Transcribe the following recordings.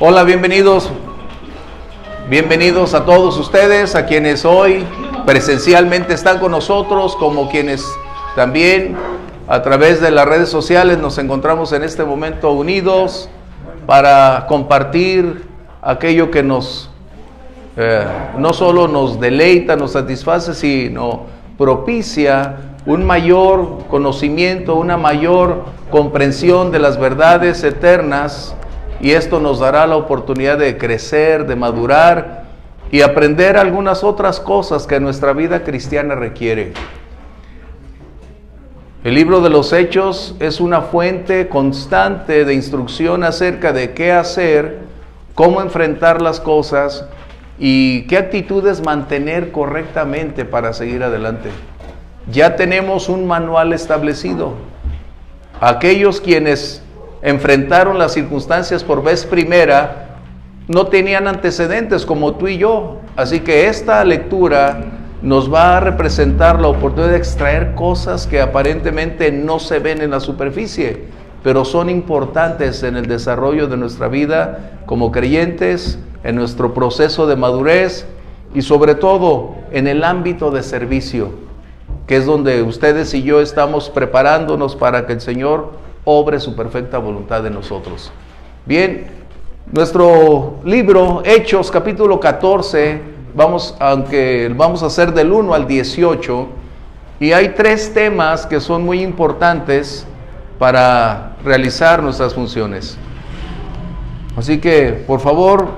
Hola, bienvenidos a todos ustedes, a quienes hoy presencialmente están con nosotros, como quienes también a través de las redes sociales nos encontramos en este momento unidos para compartir aquello que nos no solo nos deleita, nos satisface, sino propicia un mayor conocimiento, una mayor comprensión de las verdades eternas, y esto nos dará la oportunidad de crecer, de madurar y aprender algunas otras cosas que nuestra vida cristiana requiere. El libro de los Hechos es una fuente constante de instrucción acerca de qué hacer, cómo enfrentar las cosas y qué actitudes mantener correctamente para seguir adelante. Ya tenemos un manual establecido. Aquellos quienes enfrentaron las circunstancias por vez primera no tenían antecedentes como tú y yo, así que esta lectura nos va a representar la oportunidad de extraer cosas que aparentemente no se ven en la superficie, pero son importantes en el desarrollo de nuestra vida como creyentes, en nuestro proceso de madurez y sobre todo en el ámbito de servicio, que es donde ustedes y yo estamos preparándonos para que el Señor obre su perfecta voluntad en nosotros. Bien, nuestro libro Hechos capítulo 14, vamos a hacer del 1 al 18, y hay 3 temas que son muy importantes para realizar nuestras funciones. Así que, por favor,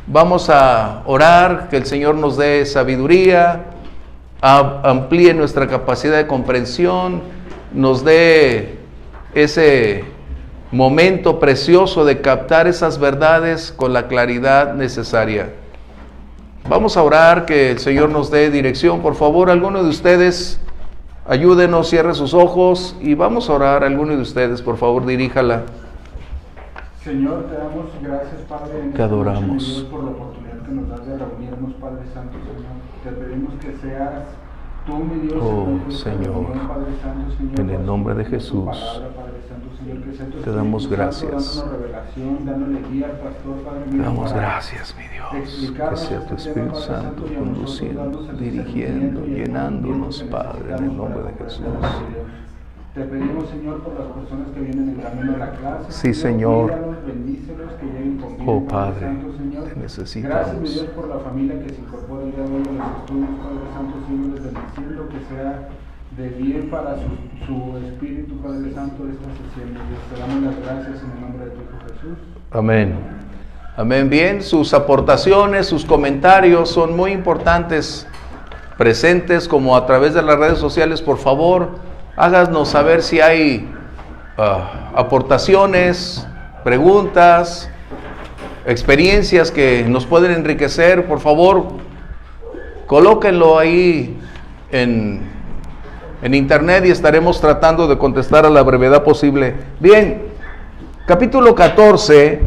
vamos a orar, que el Señor nos dé sabiduría, amplíe nuestra capacidad de comprensión, nos dé ese momento precioso de captar esas verdades con la claridad necesaria. Vamos a orar, que el Señor nos dé dirección. Por favor, alguno de ustedes, ayúdenos, cierre sus ojos y vamos a orar. Alguno de ustedes, por favor, diríjala. Señor, te damos gracias, Padre, en te adoramos, Dios, por la oportunidad que nos das de reunirnos, Padre Santo, Señor. Te pedimos que seas tú, mi Dios, Señor, Padre Santo, Señor, en el nombre de Jesús, palabra, Padre Santo, Señor, que sea tu te damos Espíritu gracias. Santo, dándonos revelación, dándole guía al pastor, Padre mío, Te damos gracias, mi Dios, que sea tu Espíritu Santo conduciendo, dirigiendo, llenándonos, Padre, en el nombre de Jesús. Te pedimos, Señor, por las personas que vienen en camino a la clase. Sí, Señor. Cuídalos, bendícelos, que lleguen con bien, Oh, Padre, Santo, Señor. te necesitamos. Gracias, mi Dios, por la familia que se incorpora el día de hoy a los estudios, Padre Santo, Señor, bendiciendo, que sea de bien para su espíritu, Padre Santo, esta sesión. Dios, te damos las gracias en el nombre de tu Hijo Jesús. Amén. Amén. Bien, sus aportaciones, sus comentarios son muy importantes, presentes como a través de las redes sociales. Por favor, háganos saber si hay aportaciones, preguntas, experiencias que nos pueden enriquecer. Por favor, colóquenlo ahí en internet y estaremos tratando de contestar a la brevedad posible. Bien, capítulo 14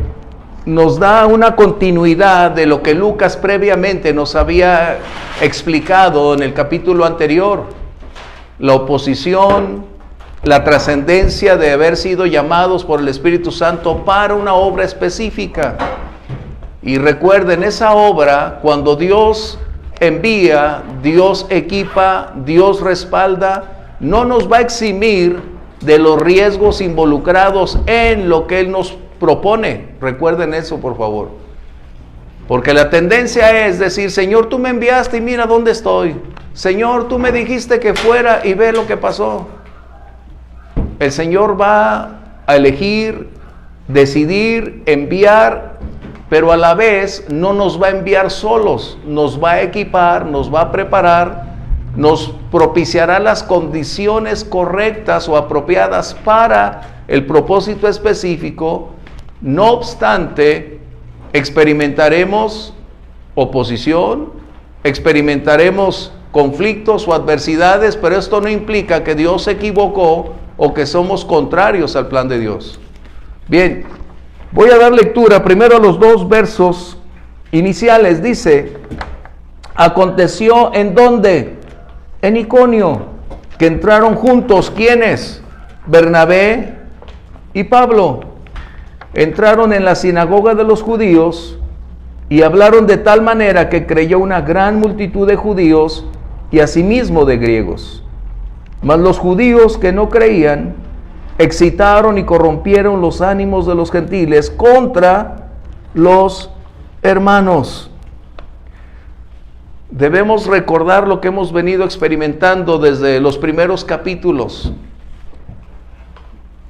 nos da una continuidad de lo que Lucas previamente nos había explicado en el capítulo anterior. La oposición, la trascendencia de haber sido llamados por el Espíritu Santo para una obra específica. Y recuerden, esa obra, cuando Dios envía, Dios equipa, Dios respalda, no nos va a eximir de los riesgos involucrados en lo que Él nos propone. Recuerden eso, por favor. Porque la tendencia es decir: Señor, tú me enviaste y mira dónde estoy. Señor, tú me dijiste que fuera y ve lo que pasó. El Señor va a elegir, decidir, enviar, pero a la vez no nos va a enviar solos, nos va a equipar, nos va a preparar, nos propiciará las condiciones correctas o apropiadas para el propósito específico. No obstante, experimentaremos oposición, experimentaremos conflictos o adversidades, pero esto no implica que Dios se equivocó o que somos contrarios al plan de Dios. Bien, voy a dar lectura primero a los 2 versos iniciales. Dice: aconteció en ¿dónde? En Iconio, que entraron juntos, ¿quiénes? Bernabé y Pablo, entraron en la sinagoga de los judíos y hablaron de tal manera que creyó una gran multitud de judíos y asimismo de griegos. Mas los judíos que no creían excitaron y corrompieron los ánimos de los gentiles contra los hermanos. Debemos recordar lo que hemos venido experimentando desde los primeros capítulos,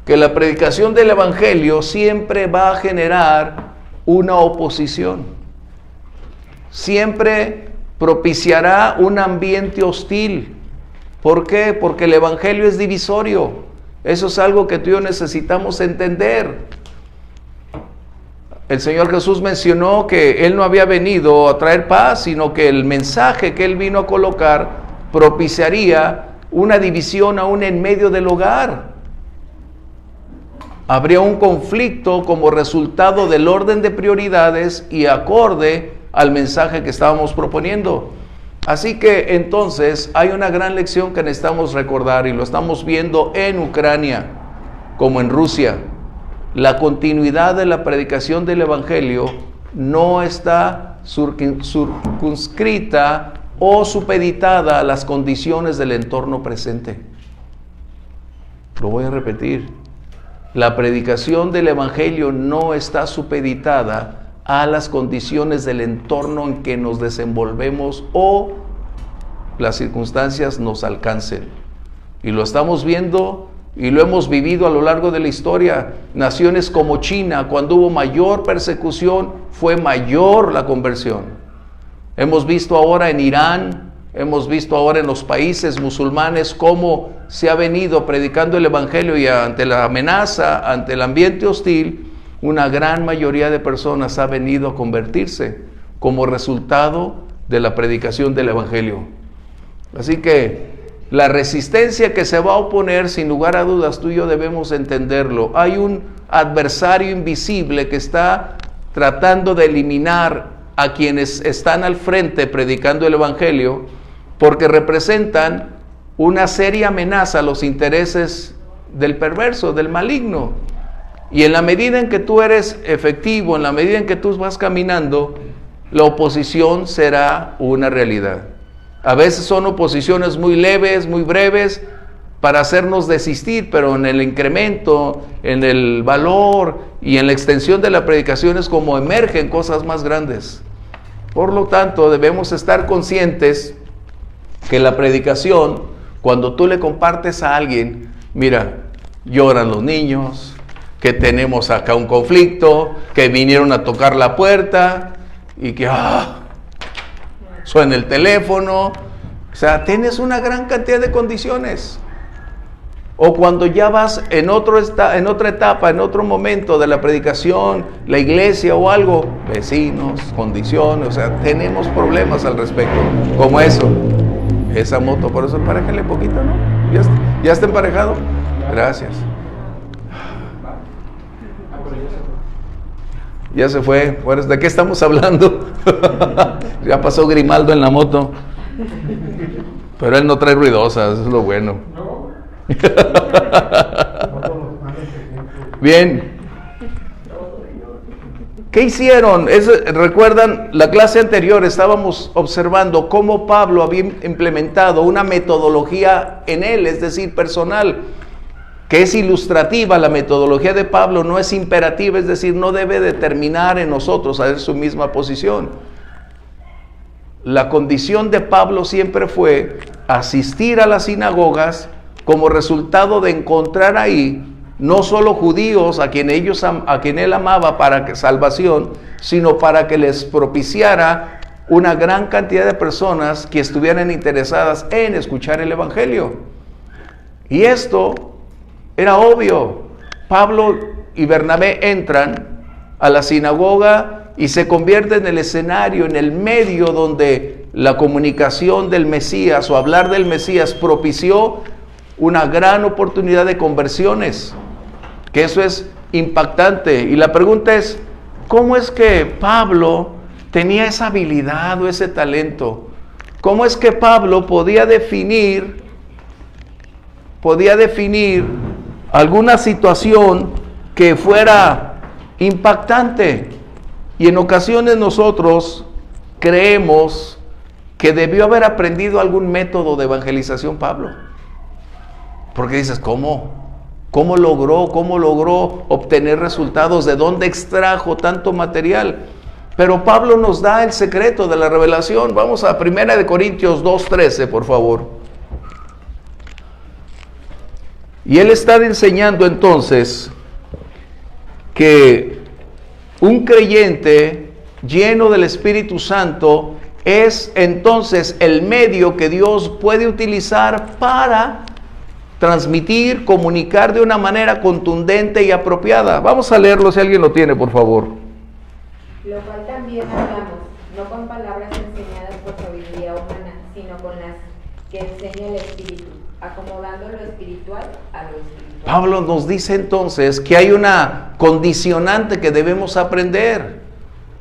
que la predicación del Evangelio siempre va a generar una oposición, siempre propiciará un ambiente hostil. ¿Por qué? Porque el Evangelio es divisorio. Eso es algo que tú y yo necesitamos entender. El Señor Jesús mencionó que Él no había venido a traer paz, sino que el mensaje que Él vino a colocar propiciaría una división aún en medio del hogar. Habría un conflicto como resultado del orden de prioridades y acorde al mensaje que estábamos proponiendo. Así que entonces hay una gran lección que necesitamos recordar, y lo estamos viendo en Ucrania como en Rusia. La continuidad de la predicación del Evangelio no está circunscrita o supeditada a las condiciones del entorno presente. Lo voy a repetir. La predicación del Evangelio no está supeditada a las condiciones del entorno en que nos desenvolvemos o las circunstancias nos alcancen. Y lo estamos viendo y lo hemos vivido a lo largo de la historia. Naciones como China, cuando hubo mayor persecución, fue mayor la conversión. Hemos visto ahora en Irán, hemos visto ahora en los países musulmanes cómo se ha venido predicando el Evangelio, y ante la amenaza, ante el ambiente hostil, una gran mayoría de personas ha venido a convertirse como resultado de la predicación del Evangelio. Así que la resistencia que se va a oponer, sin lugar a dudas, tú y yo debemos entenderlo. Hay un adversario invisible que está tratando de eliminar a quienes están al frente predicando el Evangelio, porque representan una seria amenaza a los intereses del perverso, del maligno. Y en la medida en que tú eres efectivo, en la medida en que tú vas caminando, la oposición será una realidad. A veces son oposiciones muy leves, muy breves, para hacernos desistir, pero en el incremento, en el valor y en la extensión de la predicación es como emergen cosas más grandes. Por lo tanto, debemos estar conscientes que la predicación, cuando tú le compartes a alguien, mira, lloran los niños, que tenemos acá un conflicto, que vinieron a tocar la puerta y que suena el teléfono. O sea, tienes una gran cantidad de condiciones. O cuando ya vas en otra etapa, en otro momento de la predicación, la iglesia o algo, vecinos, condiciones, o sea, tenemos problemas al respecto, como eso. Esa moto, por eso emparejale poquito, ¿no? ¿Ya está emparejado? Gracias. Ya se fue. Bueno, ¿de qué estamos hablando? Ya pasó Grimaldo en la moto. Pero él no trae ruidosas, eso es lo bueno. Bien. ¿Qué hicieron? ¿Recuerdan la clase anterior? Estábamos observando cómo Pablo había implementado una metodología en él, es decir, personal, que es ilustrativa. La metodología de Pablo no es imperativa, es decir, no debe determinar en nosotros a ver su misma posición. La condición de Pablo siempre fue asistir a las sinagogas como resultado de encontrar ahí no solo judíos a quien él amaba para salvación, sino para que les propiciara una gran cantidad de personas que estuvieran interesadas en escuchar el Evangelio. Y esto era obvio. Pablo y Bernabé entran a la sinagoga y se convierte en el escenario, en el medio donde la comunicación del Mesías o hablar del Mesías propició una gran oportunidad de conversiones, que eso es impactante. Y la pregunta es, ¿cómo es que Pablo tenía esa habilidad o ese talento? ¿Cómo es que Pablo podía definir alguna situación que fuera impactante. Y en ocasiones nosotros creemos que debió haber aprendido algún método de evangelización Pablo. Porque dices, ¿cómo logró obtener resultados? ¿De dónde extrajo tanto material? Pero Pablo nos da el secreto de la revelación. Vamos a 1 Corintios 2:13, por favor. Y él está enseñando entonces que un creyente lleno del Espíritu Santo es entonces el medio que Dios puede utilizar para transmitir, comunicar de una manera contundente y apropiada. Vamos a leerlo si alguien lo tiene, por favor. Lo cual también hablamos, no con palabras enseñadas por sabiduría humana, sino con las que enseña el Espíritu, acomodando lo espiritual a lo espiritual. Pablo nos dice entonces que hay una condicionante que debemos aprender.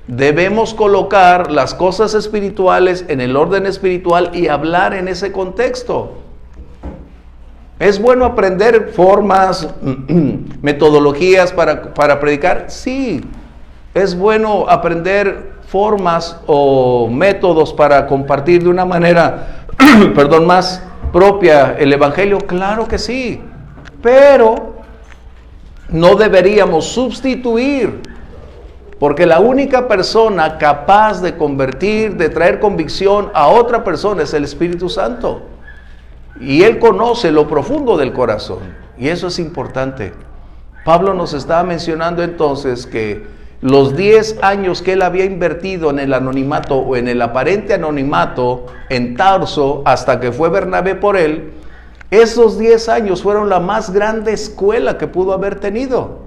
Debemos colocar las cosas espirituales en el orden espiritual y hablar en ese contexto. ¿Es bueno aprender formas, metodologías para predicar? Sí. ¿Es bueno aprender formas o métodos para compartir de una manera, más propia el Evangelio? Claro que sí. Pero no deberíamos sustituir, porque la única persona capaz de convertir, de traer convicción a otra persona es el Espíritu Santo. Y Él conoce lo profundo del corazón. Y eso es importante. Pablo nos estaba mencionando entonces que los 10 años que él había invertido en el anonimato o en el aparente anonimato en Tarso hasta que fue Bernabé por él, esos 10 años fueron la más grande escuela que pudo haber tenido.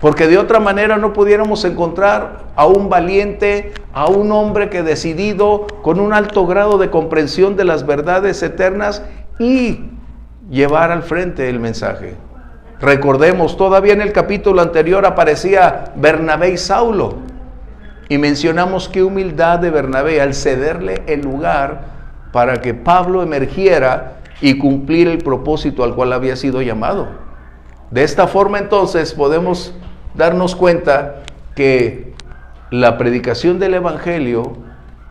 Porque de otra manera no pudiéramos encontrar a un valiente, a un hombre que decidido, con un alto grado de comprensión de las verdades eternas y llevar al frente el mensaje. Recordemos, todavía en el capítulo anterior aparecía Bernabé y Saulo. Y mencionamos qué humildad de Bernabé al cederle el lugar para que Pablo emergiera y cumplir el propósito al cual había sido llamado. De esta forma entonces podemos darnos cuenta que la predicación del Evangelio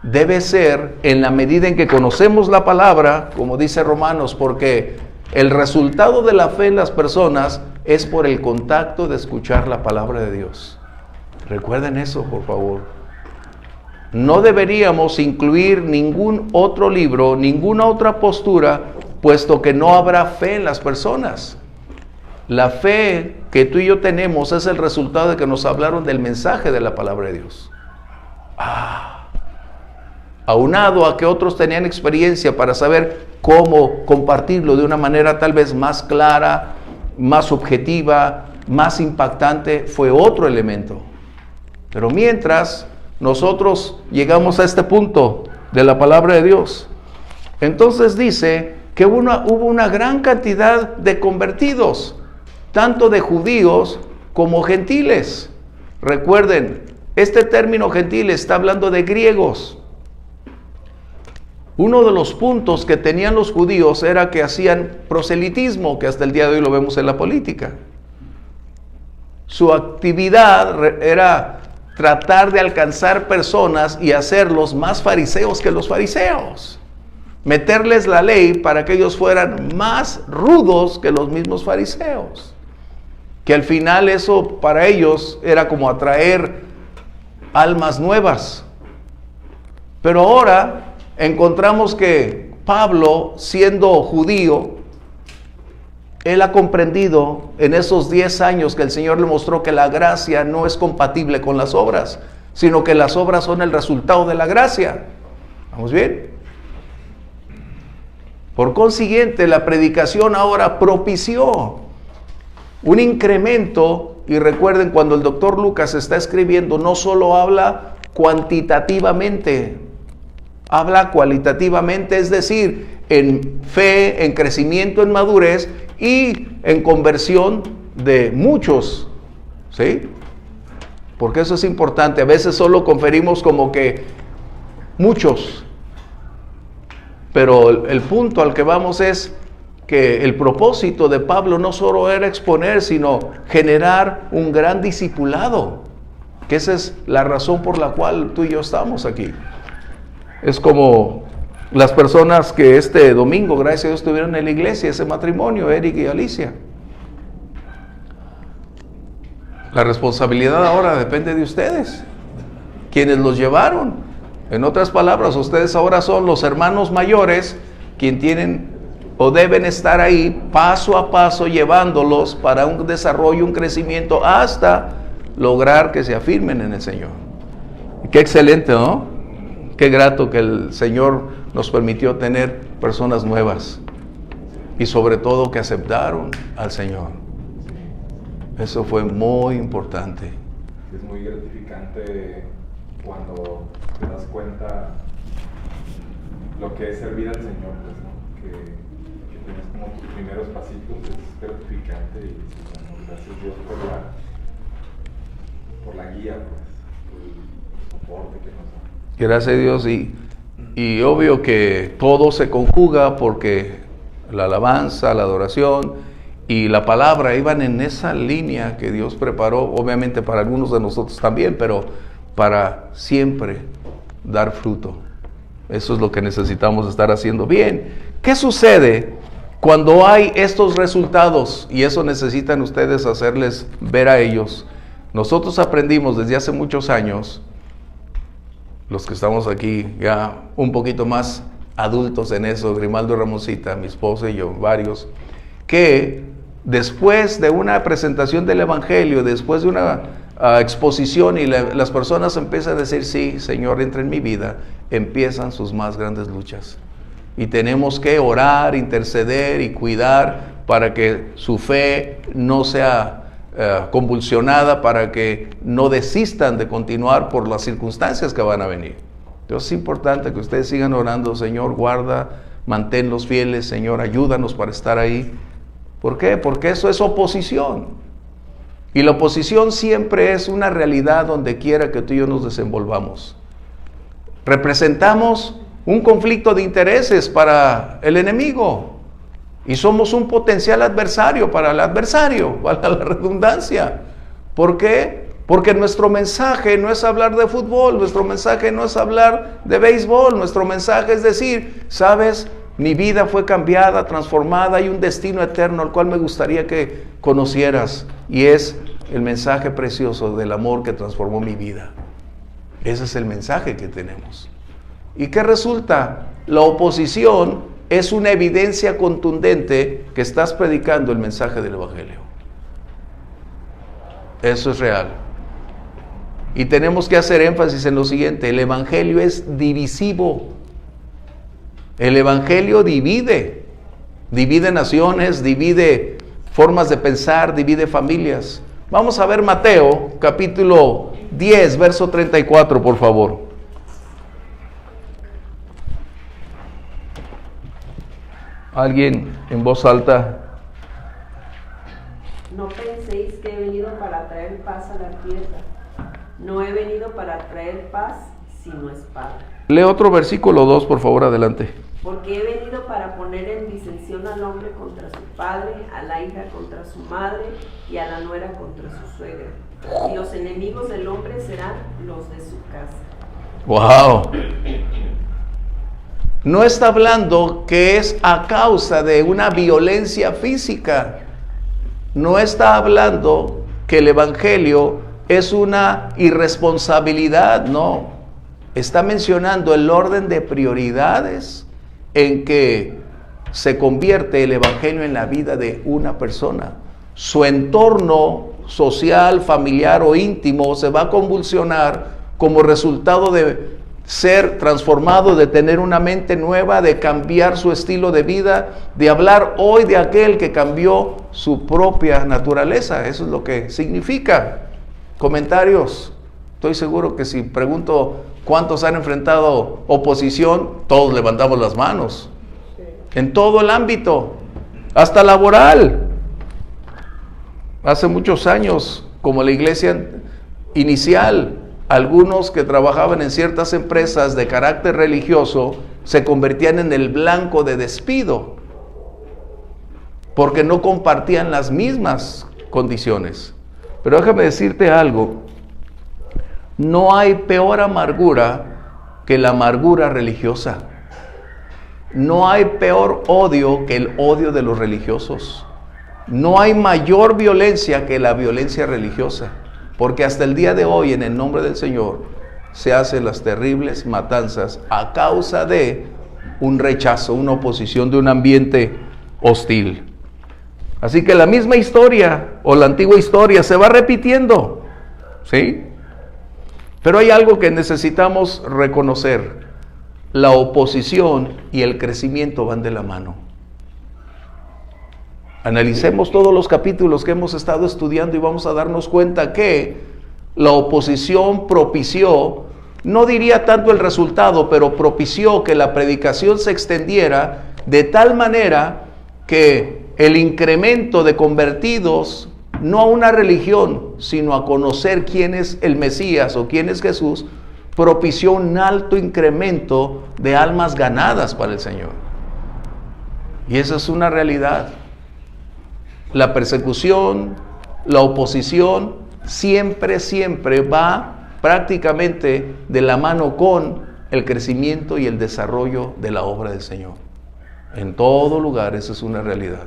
debe ser en la medida en que conocemos la palabra, como dice Romanos, porque el resultado de la fe en las personas es por el contacto de escuchar la palabra de Dios. Recuerden eso, por favor. No deberíamos incluir ningún otro libro, ninguna otra postura, puesto que no habrá fe en las personas. La fe que tú y yo tenemos es el resultado de que nos hablaron del mensaje de la palabra de Dios. Aunado a que otros tenían experiencia para saber cómo compartirlo de una manera tal vez más clara, más objetiva, más impactante, fue otro elemento. Pero mientras nosotros llegamos a este punto de la palabra de Dios, entonces dice que hubo una gran cantidad de convertidos, tanto de judíos como gentiles. Recuerden, este término gentil está hablando de griegos. Uno de los puntos que tenían los judíos era que hacían proselitismo, que hasta el día de hoy lo vemos en la política. Su actividad era tratar de alcanzar personas y hacerlos más fariseos que los fariseos. Meterles la ley para que ellos fueran más rudos que los mismos fariseos. Que al final eso para ellos era como atraer almas nuevas. Pero ahora encontramos que Pablo, siendo judío, él ha comprendido en esos 10 años que el Señor le mostró que la gracia no es compatible con las obras, sino que las obras son el resultado de la gracia. ¿Vamos bien? Por consiguiente, la predicación ahora propició un incremento, y recuerden, cuando el doctor Lucas está escribiendo, no solo habla cuantitativamente, habla cualitativamente, es decir, en fe, en crecimiento, en madurez y en conversión de muchos, ¿sí? Porque eso es importante. A veces solo conferimos como que muchos, pero el punto al que vamos es que el propósito de Pablo no solo era exponer, sino generar un gran discipulado, que esa es la razón por la cual tú y yo estamos aquí. Es como las personas que este domingo, gracias a Dios, estuvieron en la iglesia, ese matrimonio, Eric y Alicia. La responsabilidad ahora depende de ustedes, quienes los llevaron. En otras palabras, ustedes ahora son los hermanos mayores, quienes tienen o deben estar ahí paso a paso, llevándolos para un desarrollo, un crecimiento, hasta lograr que se afirmen en el Señor. Qué excelente, ¿no? Qué grato que el Señor nos permitió tener personas nuevas y sobre todo que aceptaron al Señor. Eso fue muy importante. Es muy gratificante cuando te das cuenta lo que es servir al Señor, pues, ¿no? Que tienes como tus primeros pasitos, es gratificante y bueno, gracias Dios por la guía, pues, por el soporte que nos da. Gracias a Dios, y obvio que todo se conjuga porque la alabanza, la adoración y la palabra iban en esa línea que Dios preparó, obviamente para algunos de nosotros también, pero para siempre dar fruto. Eso es lo que necesitamos estar haciendo bien. ¿Qué sucede cuando hay estos resultados? Y eso necesitan ustedes hacerles ver a ellos. Nosotros aprendimos desde hace muchos años, los que estamos aquí ya un poquito más adultos en eso, Grimaldo Ramosita, mi esposa y yo, varios, que después de una presentación del Evangelio, después de una exposición y las personas empiezan a decir, sí, Señor, entra en mi vida, empiezan sus más grandes luchas. Y tenemos que orar, interceder y cuidar para que su fe no sea convulsionada, para que no desistan de continuar por las circunstancias que van a venir. Entonces es importante que ustedes sigan orando, Señor, guarda, manténlos fieles, Señor, ayúdanos para estar ahí. ¿Por qué? Porque eso es oposición. Y la oposición siempre es una realidad donde quiera que tú y yo nos desenvolvamos. Representamos un conflicto de intereses para el enemigo. Y somos un potencial adversario para el adversario, valga la redundancia. ¿Por qué? Porque nuestro mensaje no es hablar de fútbol, nuestro mensaje no es hablar de béisbol, nuestro mensaje es decir, ¿sabes? Mi vida fue cambiada, transformada, hay un destino eterno al cual me gustaría que conocieras. Y es el mensaje precioso del amor que transformó mi vida. Ese es el mensaje que tenemos. ¿Y qué resulta? La oposición es una evidencia contundente que estás predicando el mensaje del Evangelio. Eso es real. Y tenemos que hacer énfasis en lo siguiente: el Evangelio es divisivo. El Evangelio divide naciones, divide formas de pensar, divide familias. Vamos a ver Mateo, capítulo 10, verso 34, por favor. Alguien en voz alta. No penséis que he venido para traer paz a la tierra. No he venido para traer paz, sino espada. Lee otro versículo 2, por favor, adelante. Porque he venido para poner en disensión al hombre contra su padre, a la hija contra su madre y a la nuera contra su suegra. Y los enemigos del hombre serán los de su casa. ¡Wow! No está hablando que es a causa de una violencia física. No está hablando que el Evangelio es una irresponsabilidad, no. Está mencionando el orden de prioridades en que se convierte el Evangelio en la vida de una persona. Su entorno social, familiar o íntimo se va a convulsionar como resultado de ser transformado, de tener una mente nueva, de cambiar su estilo de vida, de hablar hoy de aquel que cambió su propia naturaleza. Eso es lo que significa. Comentarios. Estoy seguro que si pregunto cuántos han enfrentado oposición, todos levantamos las manos. En todo el ámbito, hasta laboral. Hace muchos años, como la iglesia inicial, algunos que trabajaban en ciertas empresas de carácter religioso se convertían en el blanco de despido. porque no compartían las mismas condiciones. Pero déjame decirte algo, no hay peor amargura que la amargura religiosa. No hay peor odio que el odio de los religiosos. No hay mayor violencia que la violencia religiosa, porque hasta el día de hoy, en el nombre del Señor, se hacen las terribles matanzas a causa de un rechazo, una oposición de un ambiente hostil. Así que la misma historia, o la antigua historia, se va repitiendo, ¿sí? Pero hay algo que necesitamos reconocer: la oposición y el crecimiento van de la mano. Analicemos todos los capítulos que hemos estado estudiando y vamos a darnos cuenta que la oposición propició, no diría tanto el resultado, pero propició que la predicación se extendiera de tal manera que el incremento de convertidos, no a una religión, sino a conocer quién es el Mesías o quién es Jesús, propició un alto incremento de almas ganadas para el Señor. Y esa es una realidad. La persecución, la oposición, siempre va prácticamente de la mano con el crecimiento y el desarrollo de la obra del Señor. En todo lugar, esa es una realidad.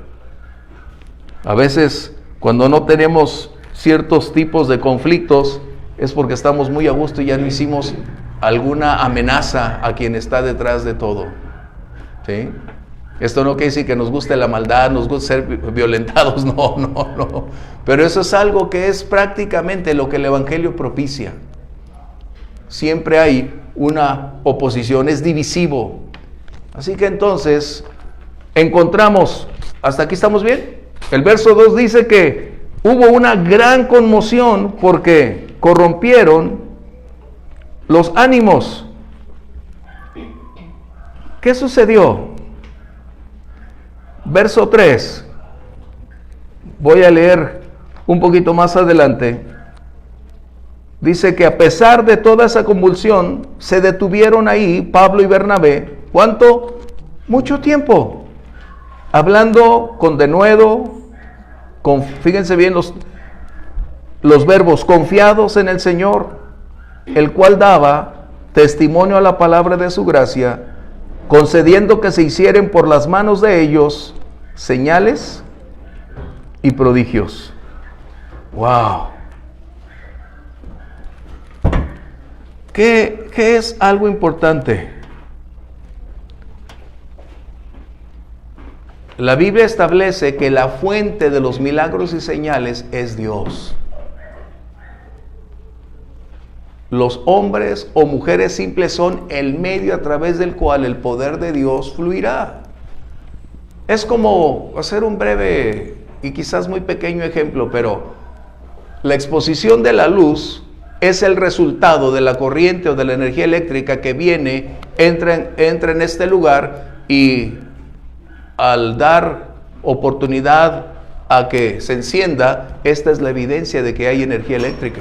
A veces, cuando no tenemos ciertos tipos de conflictos, es porque estamos muy a gusto y ya no hicimos alguna amenaza a quien está detrás de todo, ¿sí? Esto no quiere decir que nos guste la maldad, nos guste ser violentados, no. Pero eso es algo que es prácticamente lo que el Evangelio propicia. Siempre hay una oposición, es divisivo. Así que entonces, encontramos, ¿hasta aquí estamos bien? El verso 2 dice que hubo una gran conmoción porque corrompieron los ánimos. ¿Qué sucedió? Verso 3. Voy a leer un poquito más adelante. Dice que a pesar de toda esa convulsión, se detuvieron ahí Pablo y Bernabé. ¿Cuánto? Mucho tiempo. Hablando con denuedo, fíjense bien los verbos, confiados en el Señor, el cual daba testimonio a la palabra de su gracia, concediendo que se hicieran por las manos de ellos señales y prodigios. ¡Wow! ¿Qué es algo importante? La Biblia establece que la fuente de los milagros y señales es Dios. Los hombres o mujeres simples son el medio a través del cual el poder de Dios fluirá. Es como hacer un breve y quizás muy pequeño ejemplo, pero la exposición de la luz es el resultado de la corriente o de la energía eléctrica que viene, entra en este lugar y al dar oportunidad a que se encienda, esta es la evidencia de que hay energía eléctrica.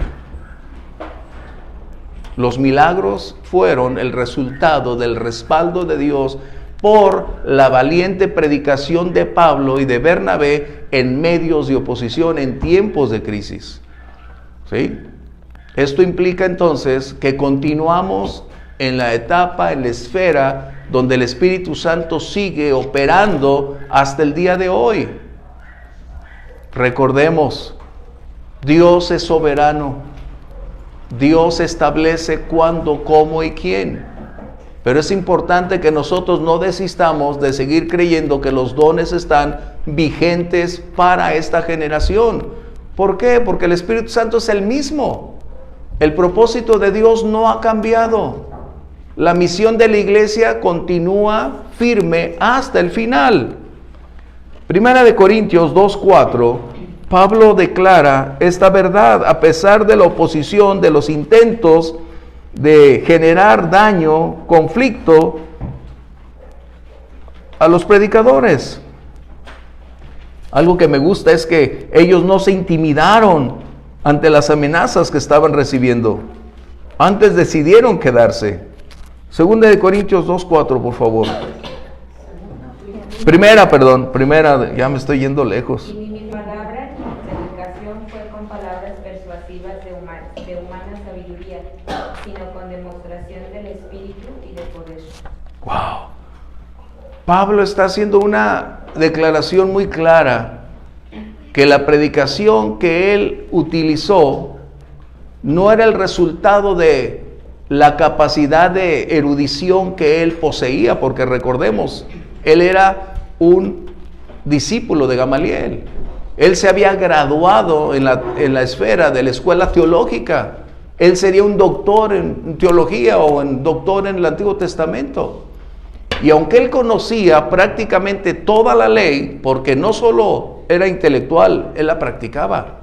Los milagros fueron el resultado del respaldo de Dios por la valiente predicación de Pablo y de Bernabé en medios de oposición, en tiempos de crisis. ¿Sí? Esto implica entonces que continuamos en la etapa, en la esfera donde el Espíritu Santo sigue operando hasta el día de hoy. Recordemos, Dios es soberano. Dios establece cuándo, cómo y quién. Pero es importante que nosotros no desistamos de seguir creyendo que los dones están vigentes para esta generación. ¿Por qué? Porque el Espíritu Santo es el mismo. El propósito de Dios no ha cambiado. La misión de la iglesia continúa firme hasta el final. Primera de Corintios 2:4, Pablo declara esta verdad a pesar de la oposición, de los intentos de generar daño, conflicto a los predicadores. Algo que me gusta es que ellos no se intimidaron ante las amenazas que estaban recibiendo. Antes decidieron quedarse. Segunda de Corintios 2:4, por favor. Primera, ya me estoy yendo lejos. Y ni mi palabra ni mi predicación fue con palabras persuasivas de humana sabiduría, sino con demostración del Espíritu y de poder. Wow. Pablo está haciendo una declaración muy clara, que la predicación que él utilizó no era el resultado de la capacidad de erudición que él poseía, porque recordemos, él era un discípulo de Gamaliel. Él se había graduado en la esfera de la escuela teológica. Él sería un doctor en teología o un doctor en el Antiguo Testamento. Y aunque él conocía prácticamente toda la ley, porque no solo era intelectual, él la practicaba.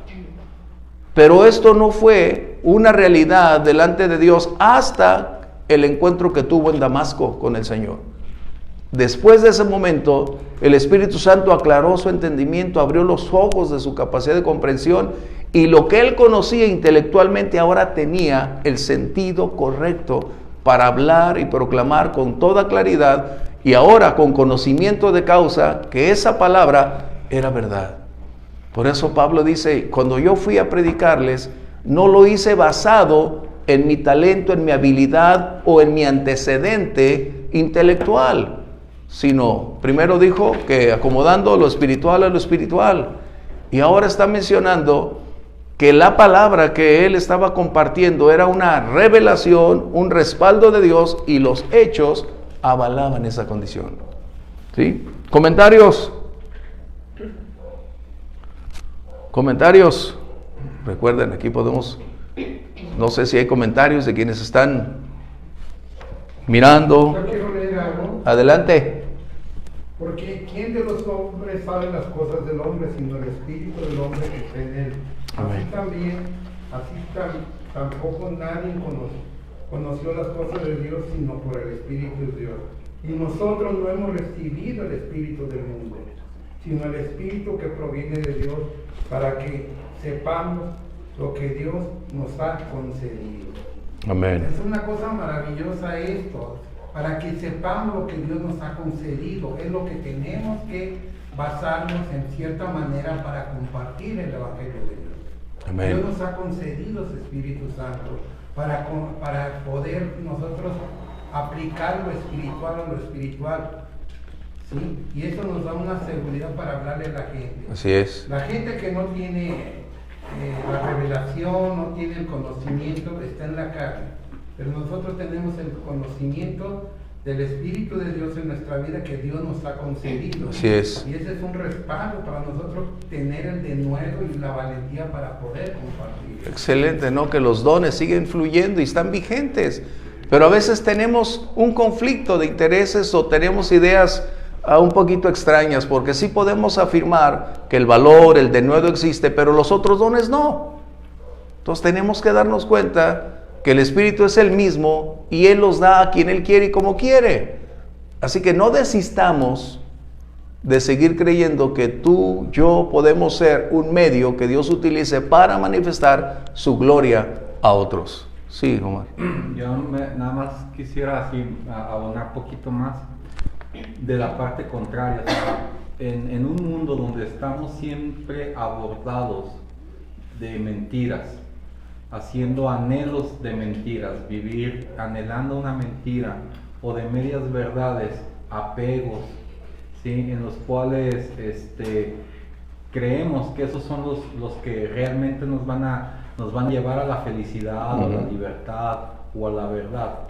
Pero esto no fue una realidad delante de Dios hasta el encuentro que tuvo en Damasco con el Señor. Después de ese momento, el Espíritu Santo aclaró su entendimiento, abrió los ojos de su capacidad de comprensión, y lo que él conocía intelectualmente ahora tenía el sentido correcto para hablar y proclamar con toda claridad, y ahora con conocimiento de causa, que esa palabra era verdad. Por eso Pablo dice, cuando yo fui a predicarles, no lo hice basado en mi talento, en mi habilidad o en mi antecedente intelectual, sino primero dijo que acomodando lo espiritual a lo espiritual, y ahora está mencionando que la palabra que él estaba compartiendo era una revelación, un respaldo de Dios, y los hechos avalaban esa condición. ¿Sí? ¿Comentarios? ¿Comentarios? Recuerden, aquí podemos, no sé si hay comentarios de quienes están mirando. Yo quiero leer algo. Adelante. Porque ¿quién de los hombres sabe las cosas del hombre, sino el espíritu del hombre que está en él? Amén. Tampoco nadie conoció las cosas de Dios, sino por el Espíritu de Dios. Y nosotros no hemos recibido el espíritu del mundo, sino el Espíritu que proviene de Dios, para que sepamos lo que Dios nos ha concedido. Amén. Es una cosa maravillosa esto, para que sepamos lo que Dios nos ha concedido. Es lo que tenemos que basarnos en cierta manera para compartir el Evangelio de Dios. Amén. Dios nos ha concedido su Espíritu Santo para poder nosotros aplicar lo espiritual a lo espiritual. ¿Sí? Y eso nos da una seguridad para hablarle a la gente. Así es. La gente que no tiene la revelación, no tiene el conocimiento, está en la carne. Pero nosotros tenemos el conocimiento del Espíritu de Dios en nuestra vida que Dios nos ha concedido. Así es. Y ese es un respaldo para nosotros tener el denuedo y la valentía para poder compartir. Excelente, ¿no? Que los dones siguen fluyendo y están vigentes. Pero a veces tenemos un conflicto de intereses o tenemos ideas un poquito extrañas, porque sí podemos afirmar que el valor, el denuedo existe, pero los otros dones no. Entonces tenemos que darnos cuenta que el Espíritu es el mismo y Él los da a quien Él quiere y como quiere. Así que no desistamos de seguir creyendo que tú, yo podemos ser un medio que Dios utilice para manifestar su gloria a otros. Sí, Omar. Yo nada más quisiera así abonar un poquito más de la parte contraria. O sea, en un mundo donde estamos siempre abordados de mentiras, haciendo anhelos de mentiras, vivir anhelando una mentira o de medias verdades, apegos, ¿sí? En los cuales creemos que esos son los que realmente nos van a llevar a la felicidad, o a la libertad o a la verdad.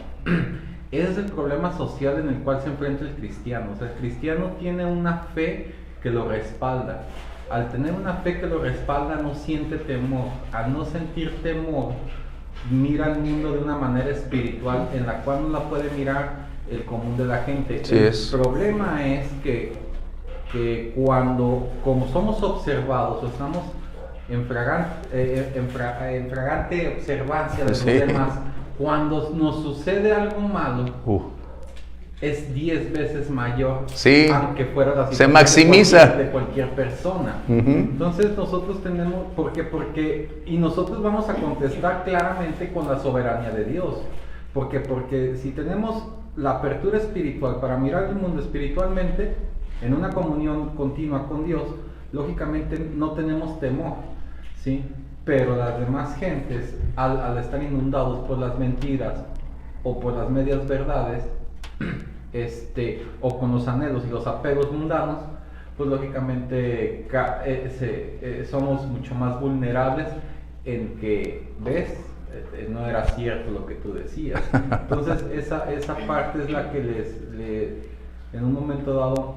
Ese es el problema social en el cual se enfrenta el cristiano. O sea, el cristiano tiene una fe que lo respalda. Al tener una fe que lo respalda, no siente temor. Al no sentir temor, mira el mundo de una manera espiritual en la cual no la puede mirar el común de la gente. Sí, el problema es que como somos observados o estamos en fragante observancia de los demás, cuando nos sucede algo malo, es 10 veces mayor, aunque fuera la situación se maximiza de cualquier persona. Entonces nosotros tenemos, y nosotros vamos a contestar claramente con la soberanía de Dios, porque si tenemos la apertura espiritual para mirar el mundo espiritualmente, En una comunión continua con Dios, lógicamente no tenemos temor, ¿sí? Pero las demás gentes, al estar inundados por las mentiras o por las medias verdades, o con los anhelos y los apegos mundanos, pues lógicamente somos mucho más vulnerables en que, ¿ves? No era cierto lo que tú decías. Entonces esa parte es la que en un momento dado,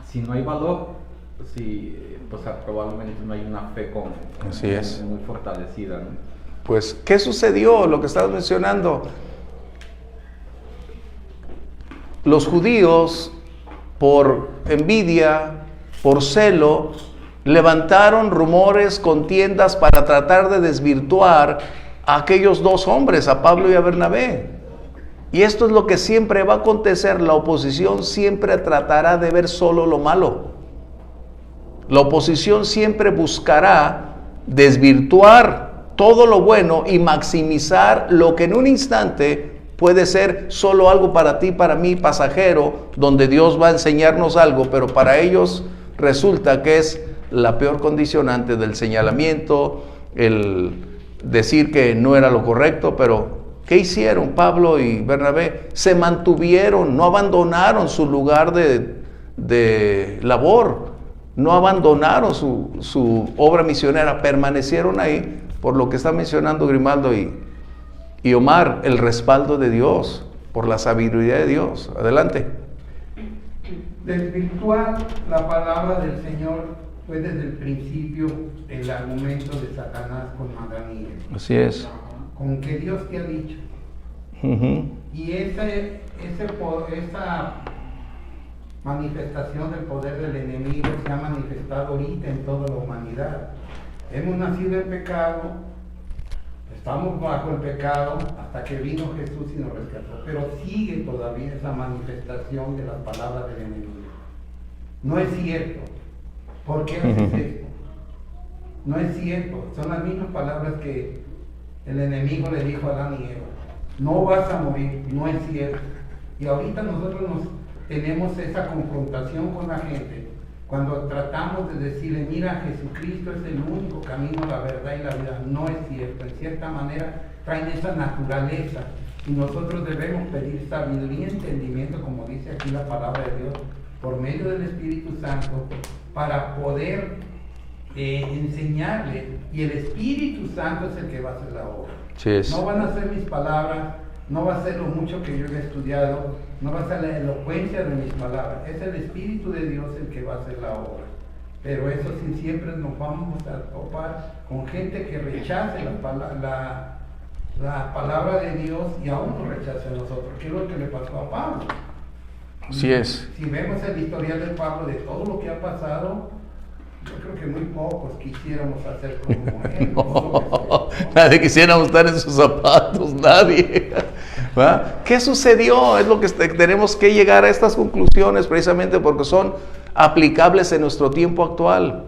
si no hay valor, pues probablemente no hay una fe Así es. muy fortalecida, ¿no? Pues, ¿qué sucedió? Lo que estabas mencionando. Los judíos, por envidia, por celo, levantaron rumores, contiendas para tratar de desvirtuar a aquellos dos hombres, a Pablo y a Bernabé. Y esto es lo que siempre va a acontecer. La oposición siempre tratará de ver solo lo malo. La oposición siempre buscará desvirtuar todo lo bueno y maximizar lo que en un instante puede ser solo algo para ti, para mí, pasajero, donde Dios va a enseñarnos algo, pero para ellos resulta que es la peor condicionante del señalamiento, el decir que no era lo correcto. Pero ¿qué hicieron Pablo y Bernabé? Se mantuvieron, no abandonaron su lugar de labor, no abandonaron su obra misionera, permanecieron ahí, por lo que está mencionando Grimaldo y Omar, el respaldo de Dios, por la sabiduría de Dios. Adelante. Desvirtuar la palabra del Señor fue desde el principio el argumento de Satanás con Daniel. Así es. Con que Dios te ha dicho. Y esa manifestación del poder del enemigo se ha manifestado ahorita en toda la humanidad. Hemos nacido en pecado, estamos bajo el pecado hasta que vino Jesús y nos rescató, pero sigue todavía esa manifestación de las palabras del enemigo. No es cierto. ¿Por qué haces esto? No es cierto. Son las mismas palabras que el enemigo le dijo a Adán y Eva. No vas a morir, no es cierto. Y ahorita nosotros tenemos esa confrontación con la gente cuando tratamos de decirle, mira, Jesucristo es el único camino, la verdad y la vida. No es cierto. En cierta manera traen esa naturaleza y nosotros debemos pedir sabiduría y entendimiento, como dice aquí la palabra de Dios, por medio del Espíritu Santo, para poder enseñarle, y el Espíritu Santo es el que va a hacer la obra. Sí es. No van a ser mis palabras, no va a ser lo mucho que yo he estudiado, no va a ser la elocuencia de mis palabras, es el Espíritu de Dios el que va a hacer la obra. Pero eso sí, siempre nos vamos a topar con gente que rechace la palabra de Dios y aún nos rechace a nosotros, que es lo que le pasó a Pablo. Así es. Si vemos el historial de Pablo, de todo lo que ha pasado, yo creo que muy pocos quisiéramos hacer como él. No, nadie quisiéramos estar en sus zapatos, nadie. ¿Va? ¿Qué sucedió? Es lo que tenemos que llegar a estas conclusiones precisamente porque son aplicables en nuestro tiempo actual.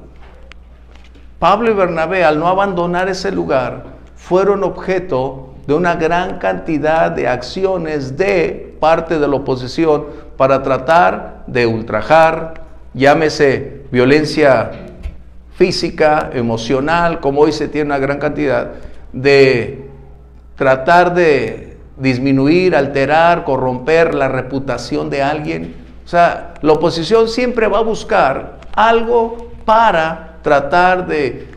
Pablo y Bernabé, al no abandonar ese lugar, fueron objeto de una gran cantidad de acciones de parte de la oposición para tratar de ultrajar, llámese violencia física, emocional, como hoy se tiene una gran cantidad, de tratar de disminuir, alterar, corromper la reputación de alguien. O sea, la oposición siempre va a buscar algo para tratar de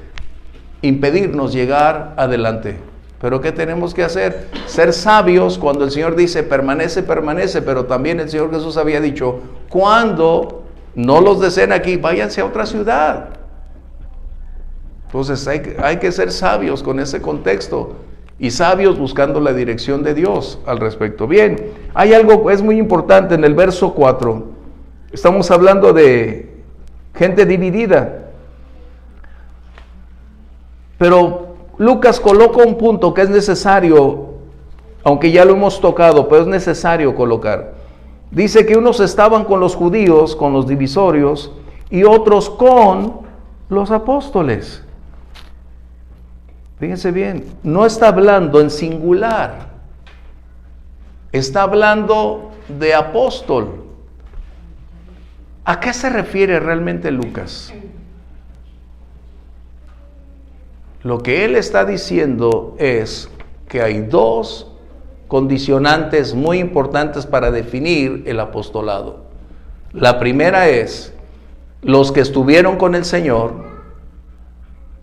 impedirnos llegar adelante. Pero ¿qué tenemos que hacer? Ser sabios. Cuando el Señor dice permanece, permanece, pero también el Señor Jesús había dicho, cuando no los deseen aquí, váyanse a otra ciudad. Entonces hay que ser sabios con ese contexto y sabios buscando la dirección de Dios al respecto. Bien, hay algo que es muy importante en el verso 4. Estamos hablando de gente dividida. Pero Lucas coloca un punto que es necesario, aunque ya lo hemos tocado, pero es necesario colocar. Dice que unos estaban con los judíos, con los divisorios, y otros con los apóstoles. Fíjense bien, no está hablando en singular, está hablando de apóstol. ¿A qué se refiere realmente Lucas? Lo que él está diciendo es que hay dos condicionantes muy importantes para definir el apostolado. La primera es los que estuvieron con el Señor,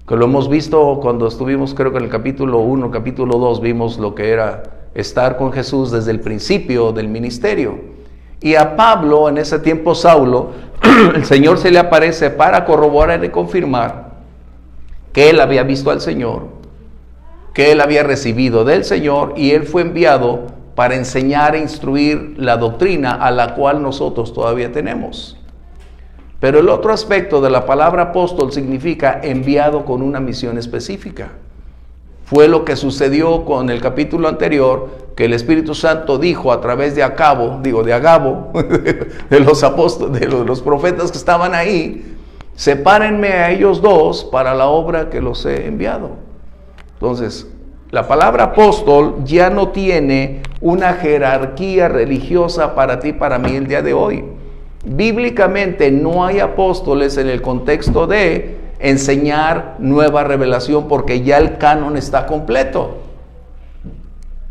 que lo hemos visto cuando estuvimos, creo que en el capítulo 1, capítulo 2, vimos lo que era estar con Jesús desde el principio del ministerio. Y a Pablo, en ese tiempo Saulo, el Señor se le aparece para corroborar y confirmar que él había visto al Señor, que él había recibido del Señor, y él fue enviado para enseñar e instruir la doctrina a la cual nosotros todavía tenemos. Pero el otro aspecto de la palabra apóstol significa enviado con una misión específica. Fue lo que sucedió con el capítulo anterior, que el Espíritu Santo dijo a través de Agabo, de los apóstoles, de los profetas que estaban ahí: sepárenme a ellos dos para la obra que los he enviado. Entonces, la palabra apóstol ya no tiene una jerarquía religiosa para ti, para mí el día de hoy. Bíblicamente no hay apóstoles en el contexto de enseñar nueva revelación, porque ya el canon está completo.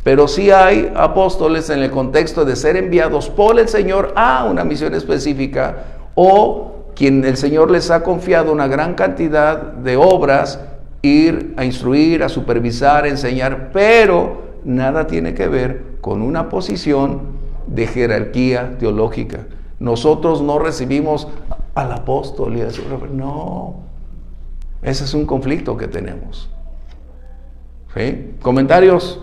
Pero sí hay apóstoles en el contexto de ser enviados por el Señor a una misión específica, o quien el Señor les ha confiado una gran cantidad de obras, ir a instruir, a supervisar, a enseñar, pero nada tiene que ver con una posición de jerarquía teológica. Nosotros no recibimos al apóstol y a su... No, ese es un conflicto que tenemos. ¿Sí? ¿Comentarios?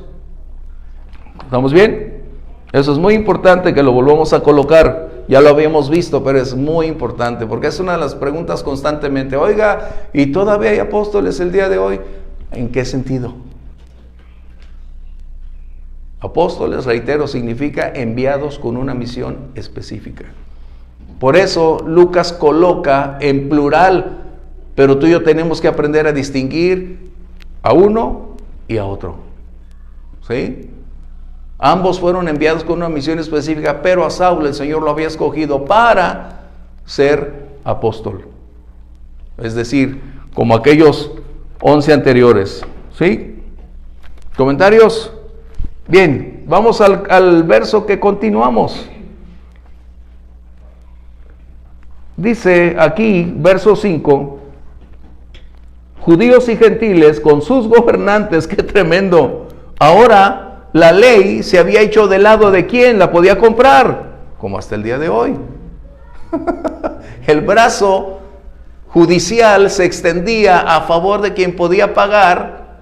¿Estamos bien? Eso es muy importante que lo volvamos a colocar. Ya lo habíamos visto, pero es muy importante, porque es una de las preguntas constantemente. Oiga, ¿y todavía hay apóstoles el día de hoy? ¿En qué sentido? Apóstoles, reitero, significa enviados con una misión específica. Por eso Lucas coloca en plural, pero tú y yo tenemos que aprender a distinguir a uno y a otro. ¿Sí? Ambos fueron enviados con una misión específica, pero a Saulo el Señor lo había escogido para ser apóstol. Es decir, como aquellos 11 anteriores. ¿Sí? ¿Comentarios? Bien, vamos al verso que continuamos. Dice aquí, verso 5, judíos y gentiles con sus gobernantes. ¡Qué tremendo! Ahora la ley se había hecho del lado de quien la podía comprar, como hasta el día de hoy. El brazo judicial se extendía a favor de quien podía pagar,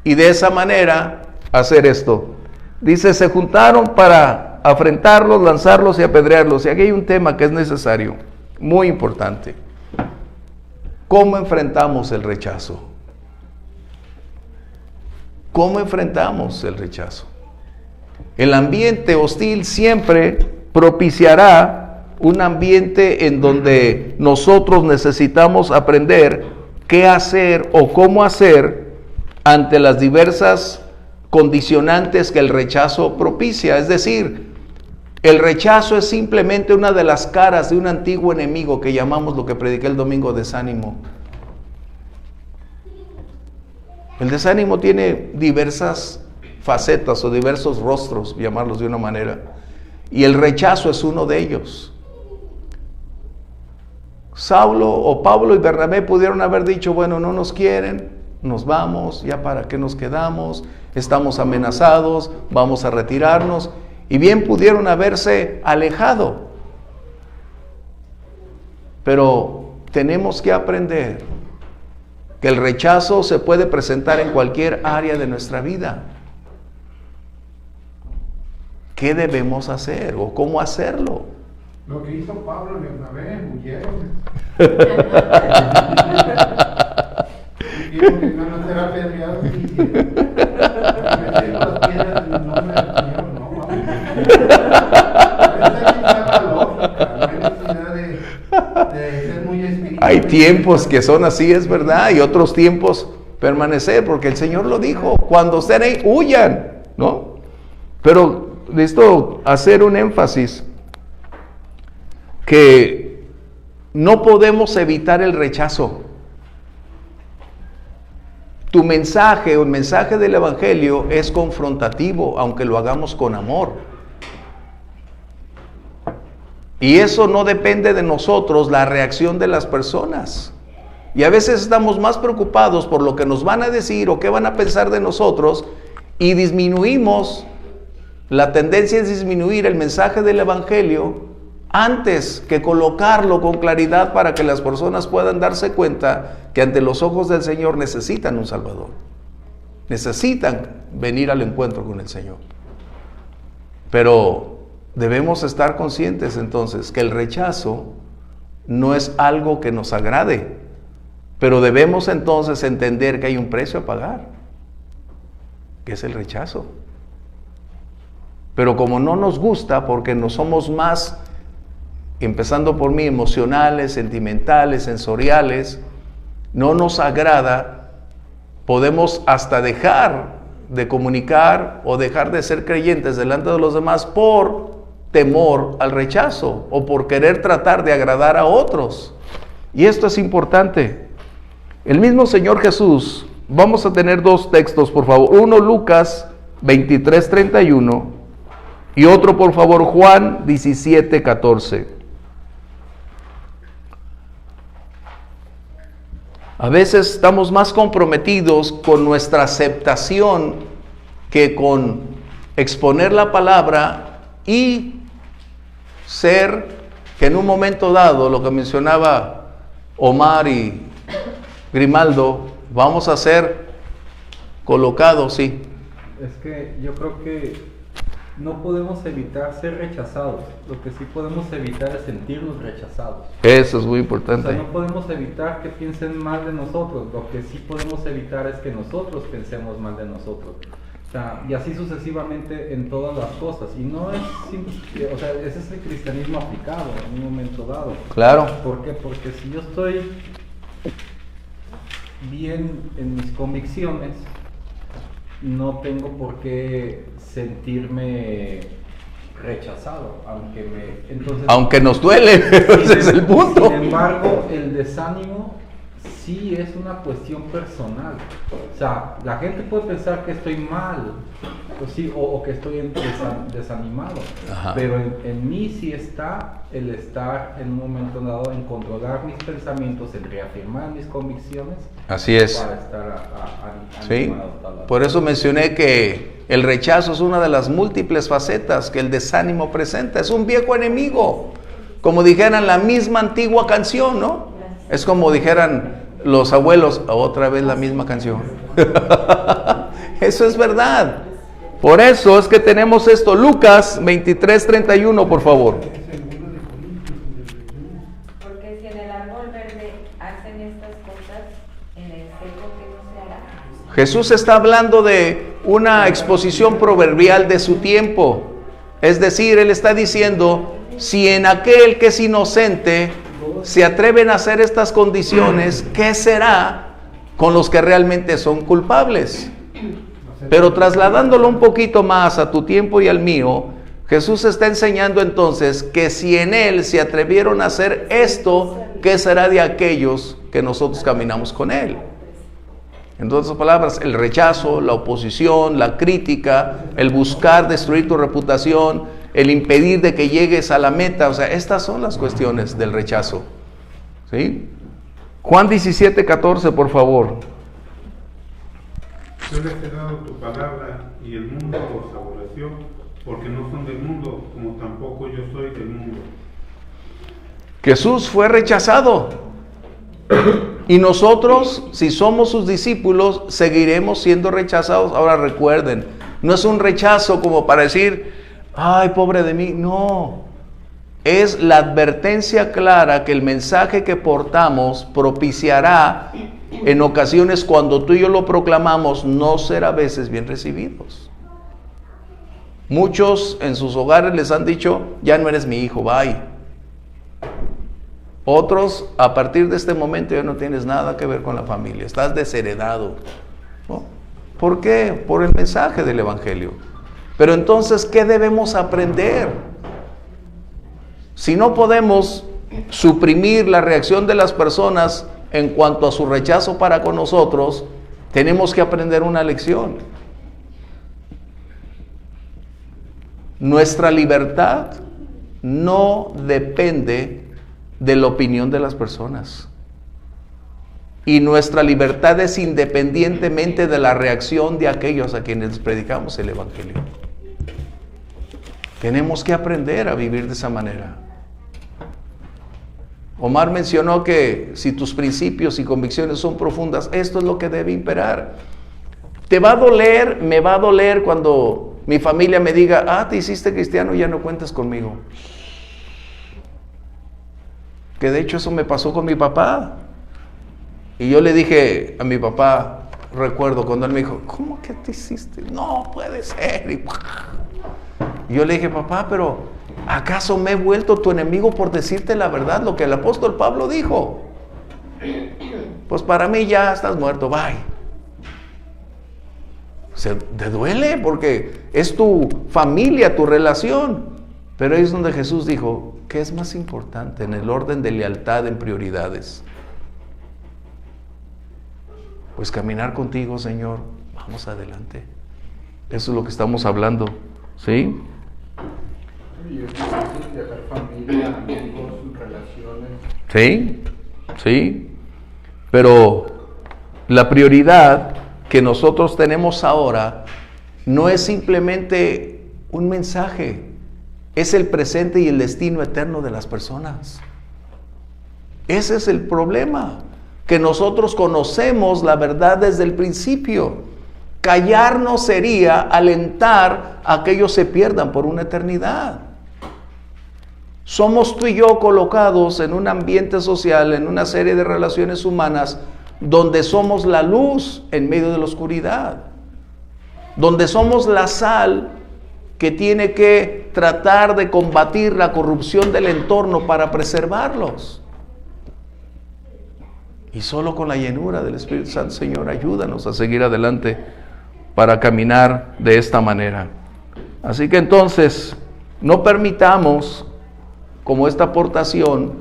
y de esa manera hacer esto. Dice, se juntaron para afrentarlos, lanzarlos y apedrearlos. Y aquí hay un tema que es necesario, muy importante. ¿Cómo enfrentamos el rechazo? ¿Cómo enfrentamos el rechazo? El ambiente hostil siempre propiciará un ambiente en donde nosotros necesitamos aprender qué hacer o cómo hacer ante las diversas condicionantes que el rechazo propicia. Es decir, el rechazo es simplemente una de las caras de un antiguo enemigo que llamamos, lo que prediqué el domingo, desánimo. El desánimo tiene diversas facetas o diversos rostros, llamarlos de una manera, y el rechazo es uno de ellos. Saulo o Pablo y Bernabé pudieron haber dicho, bueno, no nos quieren, nos vamos, ya para qué nos quedamos, estamos amenazados, vamos a retirarnos, y bien pudieron haberse alejado. Pero tenemos que aprender que el rechazo se puede presentar en cualquier área de nuestra vida. ¿Qué debemos hacer o cómo hacerlo? Lo que hizo Pablo y Bernabé, huyeron. Dijeron que no nos será apedreados y hicieron. Metieron las piedras en el nombre del Señor, no, vamos. Esa es la lógica, no hay necesidad de ser muy espiritual. Hay tiempos que son así, es verdad, y otros tiempos permanecer, porque el Señor lo dijo, cuando estén ahí, huyan, ¿no? Pero necesito hacer un énfasis que no podemos evitar el rechazo. Tu mensaje o el mensaje del Evangelio es confrontativo, aunque lo hagamos con amor. Y eso no depende de nosotros, la reacción de las personas. Y a veces estamos más preocupados por lo que nos van a decir o qué van a pensar de nosotros, y disminuimos, la tendencia es disminuir el mensaje del Evangelio antes que colocarlo con claridad para que las personas puedan darse cuenta que ante los ojos del Señor necesitan un Salvador. Necesitan venir al encuentro con el Señor. Pero debemos estar conscientes entonces que el rechazo no es algo que nos agrade, pero debemos entonces entender que hay un precio a pagar, que es el rechazo. Pero como no nos gusta, porque no somos más, empezando por mí, emocionales, sentimentales, sensoriales, no nos agrada, podemos hasta dejar de comunicar o dejar de ser creyentes delante de los demás por temor al rechazo o por querer tratar de agradar a otros. Y esto es importante. El mismo Señor Jesús, vamos a tener dos textos, por favor. Uno, Lucas 23:31, y otro, por favor, Juan 17:14. A veces estamos más comprometidos con nuestra aceptación que con exponer la palabra y ser que en un momento dado, lo que mencionaba Omar y Grimaldo, vamos a ser colocados, sí. Es que yo creo que no podemos evitar ser rechazados. Lo que sí podemos evitar es sentirnos rechazados. Eso es muy O importante. sea, no podemos evitar que piensen mal de nosotros. Lo que sí podemos evitar es que nosotros pensemos mal de nosotros. O sea, y así sucesivamente en todas las cosas. Y no es simple, o sea, ese es el cristianismo aplicado en un momento dado. Claro. ¿Por qué? Porque si yo estoy bien en mis convicciones, no tengo por qué sentirme rechazado, aunque nos duele, ese es el punto. Sin embargo, el desánimo sí es una cuestión personal. O sea, la gente puede pensar que estoy mal, pues sí, o que estoy desanimado. Ajá. Pero en mí sí está el estar en un momento dado en controlar mis pensamientos, en reafirmar mis convicciones. Así es. Para estar sí. Por eso mencioné que el rechazo es una de las múltiples facetas que el desánimo presenta. Es un viejo enemigo. Como dijeran la misma antigua canción, ¿no? Es como dijeran los abuelos, otra vez la misma canción. Eso es verdad. Por eso es que tenemos esto. Lucas 23:31, por favor. Porque si en el árbol verde hacen estas cosas, en el seco, ¿qué no se hará? Jesús está hablando de una exposición proverbial de su tiempo. Es decir, Él está diciendo, si en aquel que es inocente se atreven a hacer estas condiciones, ¿qué será con los que realmente son culpables? Pero trasladándolo un poquito más a tu tiempo y al mío, Jesús está enseñando entonces que si en Él se atrevieron a hacer esto, ¿qué será de aquellos que nosotros caminamos con Él? En otras palabras, el rechazo, la oposición, la crítica, el buscar destruir tu reputación, el impedir de que llegues a la meta, o sea, estas son las cuestiones del rechazo. ¿Sí? Juan 17:14, por favor. Yo les he dado tu palabra y el mundo los aborreció, porque no son del mundo, como tampoco yo soy del mundo. Jesús fue rechazado. Y nosotros, si somos sus discípulos, seguiremos siendo rechazados. Ahora recuerden, no es un rechazo como para decir, ay, pobre de mí. No, es la advertencia clara que el mensaje que portamos propiciará en ocasiones cuando tú y yo lo proclamamos, no ser a veces bien recibidos. Muchos en sus hogares les han dicho, ya no eres mi hijo, bye. Otros, a partir de este momento ya no tienes nada que ver con la familia, estás desheredado, ¿no? ¿Por qué? Por el mensaje del Evangelio. Pero entonces, ¿qué debemos aprender? Si no podemos suprimir la reacción de las personas en cuanto a su rechazo para con nosotros, tenemos que aprender una lección. Nuestra libertad no depende de la opinión de las personas. Y nuestra libertad es independientemente de la reacción de aquellos a quienes predicamos el Evangelio. Tenemos que aprender a vivir de esa manera. Omar mencionó que si tus principios y convicciones son profundas, esto es lo que debe imperar. Te va a doler, me va a doler cuando mi familia me diga, te hiciste cristiano, ya no cuentas conmigo. Que de hecho eso me pasó con mi papá. Y yo le dije a mi papá, recuerdo cuando él me dijo, ¿cómo que te hiciste? No puede ser. Y yo le dije, papá, pero ¿acaso me he vuelto tu enemigo por decirte la verdad, lo que el apóstol Pablo dijo? Pues para mí ya estás muerto, bye. Te duele porque es tu familia, tu relación. Pero ahí es donde Jesús dijo, ¿qué es más importante en el orden de lealtad, en prioridades? Pues caminar contigo, Señor, vamos adelante. Eso es lo que estamos hablando, ¿sí? Y es difícil dejar familia, amigos, relaciones. Sí, sí. Pero la prioridad que nosotros tenemos ahora no es simplemente un mensaje, es el presente y el destino eterno de las personas. Ese es el problema, que nosotros conocemos la verdad desde el principio. Callarnos sería alentar a que ellos se pierdan por una eternidad. Somos tú y yo colocados en un ambiente social, en una serie de relaciones humanas, donde somos la luz en medio de la oscuridad, donde somos la sal que tiene que tratar de combatir la corrupción del entorno para preservarlos. Y solo con la llenura del Espíritu Santo, Señor, ayúdanos a seguir adelante para caminar de esta manera. Así que entonces, no permitamos, como esta aportación,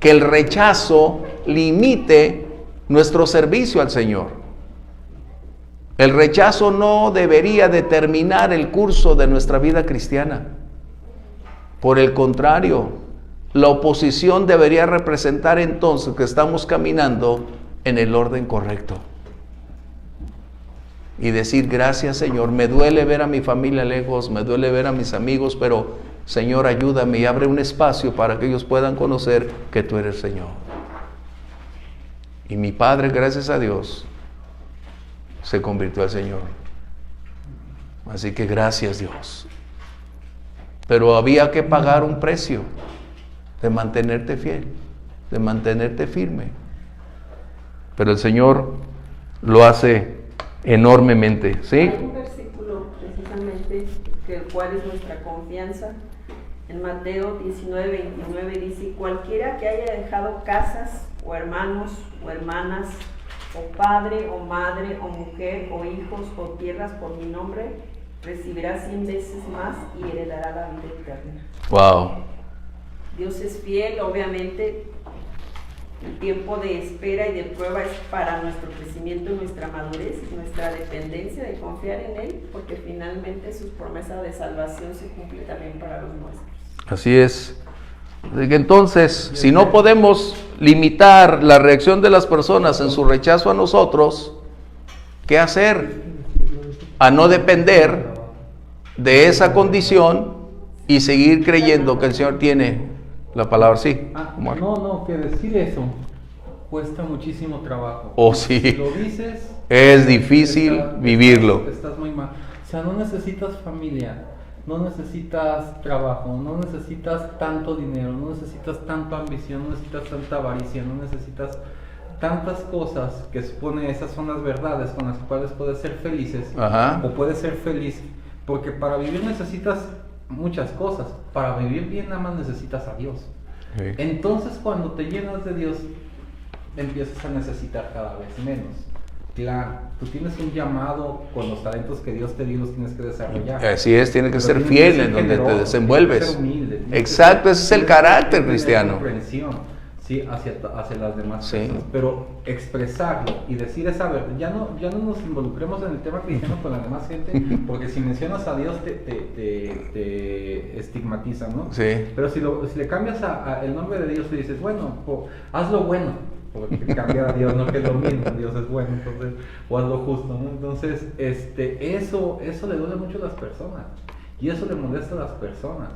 que el rechazo limite nuestro servicio al Señor. El rechazo no debería determinar el curso de nuestra vida cristiana. Por el contrario, la oposición debería representar entonces que estamos caminando en el orden correcto. Y decir, gracias, Señor, me duele ver a mi familia lejos, me duele ver a mis amigos, pero Señor, ayúdame y abre un espacio para que ellos puedan conocer que tú eres Señor. Y mi padre, gracias a Dios, se convirtió al Señor. Así que gracias, Dios. Pero había que pagar un precio de mantenerte fiel, de mantenerte firme. Pero el Señor lo hace enormemente, ¿sí? Hay un versículo precisamente que el cual es nuestra confianza. En Mateo 19:29 dice, cualquiera que haya dejado casas, o hermanos, o hermanas, o padre, o madre, o mujer, o hijos, o tierras por mi nombre, recibirá 100 veces más y heredará la vida eterna. Wow. Dios es fiel, obviamente. El tiempo de espera y de prueba es para nuestro crecimiento y nuestra madurez, nuestra dependencia de confiar en Él, porque finalmente sus promesas de salvación se cumplen también para los nuestros. Así es. Entonces, si no podemos limitar la reacción de las personas en su rechazo a nosotros, ¿qué hacer? A no depender de esa condición y seguir creyendo que el Señor tiene la palabra. Sí. No, que decir eso cuesta muchísimo trabajo. Oh, sí. Si lo dices, es difícil vivirlo. Estás muy mal. O sea, no necesitas familia, no necesitas trabajo, no necesitas tanto dinero, no necesitas tanta ambición, no necesitas tanta avaricia, no necesitas tantas cosas que supone esas son las verdades con las cuales puedes ser felices. Ajá. O puedes ser feliz, porque para vivir necesitas muchas cosas. Para vivir bien nada más necesitas a Dios. Sí. Entonces cuando te llenas de Dios empiezas a necesitar cada vez menos. Claro, tú tienes un llamado con los talentos que Dios te dio, los tienes que desarrollar. Así es, tiene que Pero ser tienes fiel ser en donde te generoso, tienes que desenvuelves. ser humilde, tienes que Exacto, ser- ese es el tienes que carácter tener cristiano. comprensión, sí, hacia las demás Sí. personas. Pero expresarlo y decir esa verdad, ya no nos involucremos en el tema cristiano con la demás gente, porque si mencionas a Dios te estigmatizan, ¿no? Sí. Pero si le cambias el nombre de Dios y dices, bueno, haz lo bueno, porque cambiar a Dios no, que es lo mismo, Dios es bueno, entonces, o haz lo justo, ¿no? Entonces, eso le duele mucho a las personas, y eso le molesta a las personas,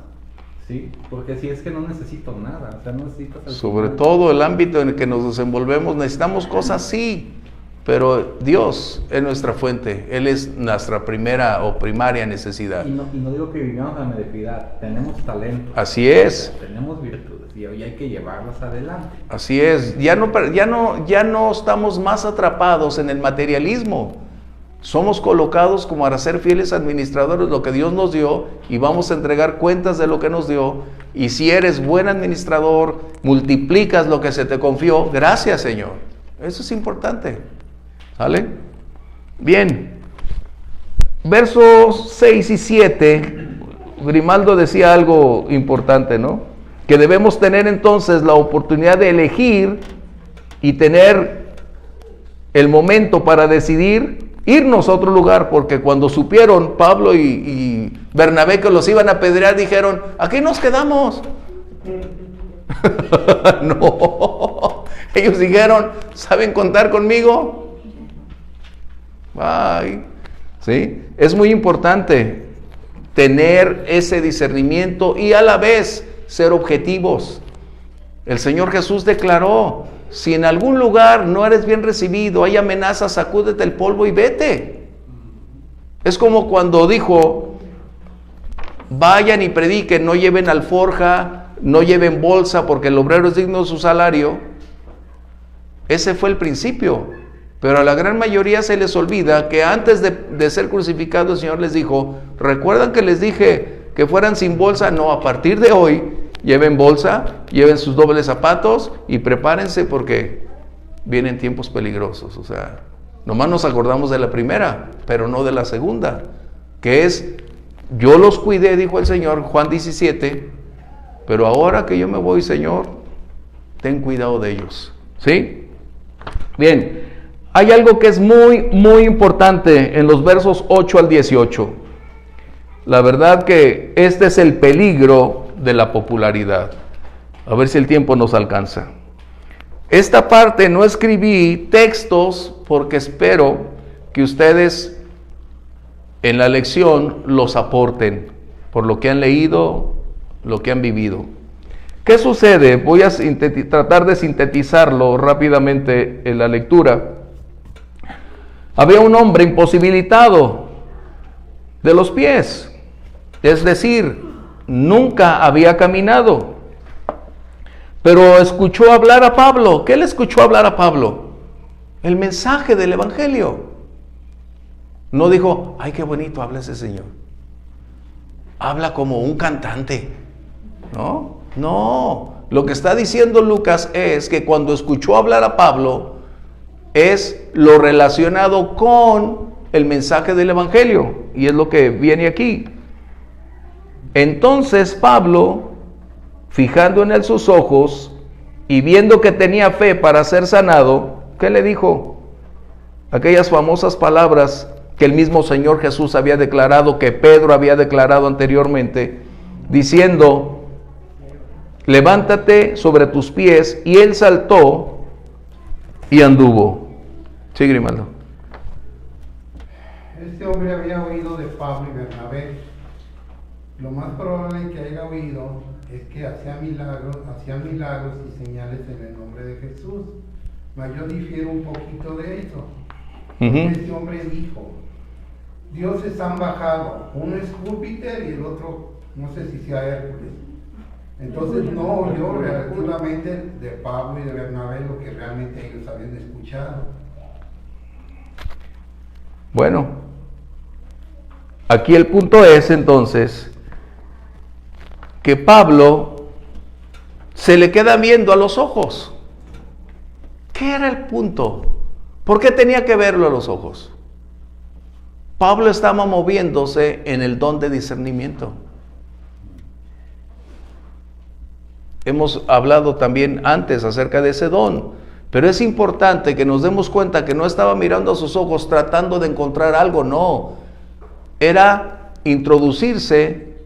¿sí? Porque si es que no necesito nada, o sea, no necesitas... Sobre todo el ámbito en el que nos desenvolvemos, necesitamos cosas, sí, pero Dios es nuestra fuente, Él es nuestra primera o primaria necesidad. Y no digo que vivamos la mediocridad, tenemos talento. Así es. Tenemos virtudes y hoy hay que llevarlas adelante. Así es, ya no estamos más atrapados en el materialismo. Somos colocados como para ser fieles administradores de lo que Dios nos dio y vamos a entregar cuentas de lo que nos dio. Y si eres buen administrador, multiplicas lo que se te confió, gracias Señor. Eso es importante. ¿Sale? Bien. Versos 6 y 7, Grimaldo decía algo importante, ¿no? Que debemos tener entonces la oportunidad de elegir y tener el momento para decidir irnos a otro lugar, porque cuando supieron Pablo y Bernabé que los iban a apedrear, dijeron, aquí nos quedamos. No, ellos dijeron, ¿saben contar conmigo? Bye. ¿Sí? Es muy importante tener ese discernimiento y a la vez ser objetivos. El Señor Jesús declaró, si en algún lugar no eres bien recibido, hay amenazas, sacúdete el polvo y vete. Es como cuando dijo, vayan y prediquen, no lleven alforja, no lleven bolsa, porque el obrero es digno de su salario. Ese fue el principio. Pero a la gran mayoría se les olvida que antes de ser crucificado el Señor les dijo, ¿recuerdan que les dije que fueran sin bolsa? No, a partir de hoy lleven bolsa, lleven sus dobles zapatos y prepárense porque vienen tiempos peligrosos. O sea, nomás nos acordamos de la primera, pero no de la segunda, que es, yo los cuidé, dijo el Señor, Juan 17, pero ahora que yo me voy, Señor, ten cuidado de ellos. ¿Sí? Bien. Hay algo que es muy, muy importante en los versos 8 al 18. La verdad que este es el peligro de la popularidad. A ver si el tiempo nos alcanza. Esta parte no escribí textos porque espero que ustedes en la lección los aporten por lo que han leído, lo que han vivido. ¿Qué sucede? Voy a tratar de sintetizarlo rápidamente en la lectura. Había un hombre imposibilitado de los pies, es decir, nunca había caminado, pero escuchó hablar a Pablo. ¿Qué le escuchó hablar a Pablo? El mensaje del Evangelio. No dijo, ay, qué bonito habla ese señor. Habla como un cantante. No. Lo que está diciendo Lucas es que cuando escuchó hablar a Pablo, es lo relacionado con el mensaje del Evangelio, y es lo que viene aquí. Entonces Pablo, fijando en él sus ojos y viendo que tenía fe para ser sanado, ¿qué le dijo? Aquellas famosas palabras que el mismo Señor Jesús había declarado, que Pedro había declarado anteriormente, diciendo, levántate sobre tus pies, y él saltó y anduvo. Sí, Grimaldo. Este hombre había oído de Pablo y Bernabé. Lo más probable que haya oído es que hacían milagros y señales en el nombre de Jesús. Mas yo difiero un poquito de eso. Este hombre dijo, dioses han bajado, uno es Júpiter y el otro, no sé si sea Hércules. Entonces no oyó relativamente de Pablo y de Bernabé lo que realmente ellos habían escuchado. Bueno, aquí el punto es entonces que Pablo se le queda viendo a los ojos. ¿Qué era el punto? ¿Por qué tenía que verlo a los ojos? Pablo estaba moviéndose en el don de discernimiento. Hemos hablado también antes acerca de ese don, pero es importante que nos demos cuenta que no estaba mirando a sus ojos tratando de encontrar algo, no. Era introducirse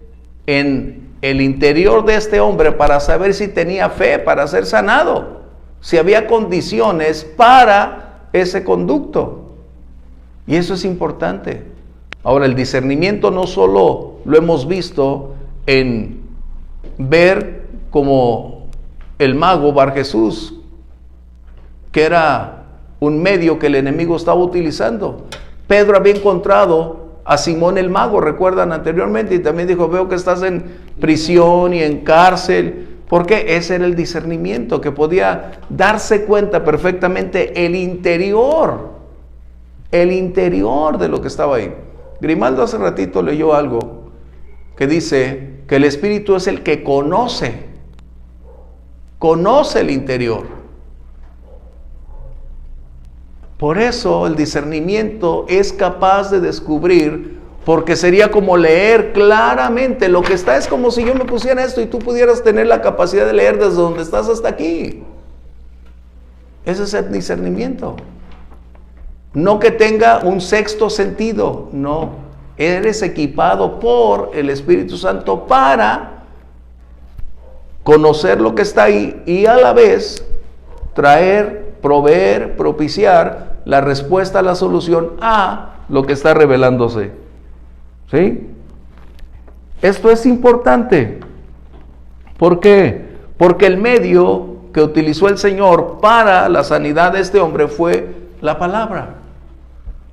en el interior de este hombre para saber si tenía fe para ser sanado, si había condiciones para ese conducto. Y eso es importante. Ahora, el discernimiento no solo lo hemos visto en ver como el mago Bar Jesús, que era un medio que el enemigo estaba utilizando. Pedro había encontrado a Simón el mago, recuerdan anteriormente, y también dijo, veo que estás en prisión y en cárcel, porque ese era el discernimiento, que podía darse cuenta perfectamente el interior de lo que estaba ahí. Grimaldo hace ratito leyó algo que dice que el Espíritu es el que conoce el interior. Por eso el discernimiento es capaz de descubrir, porque sería como leer claramente lo que está. Es como si yo me pusiera esto y tú pudieras tener la capacidad de leer desde donde estás hasta aquí. Ese es el discernimiento. No que tenga un sexto sentido, no. Eres equipado por el Espíritu Santo para conocer lo que está ahí y a la vez traer, proveer, propiciar la respuesta, la solución a lo que está revelándose. ¿Sí? Esto es importante. ¿Por qué? Porque el medio que utilizó el Señor para la sanidad de este hombre fue la palabra.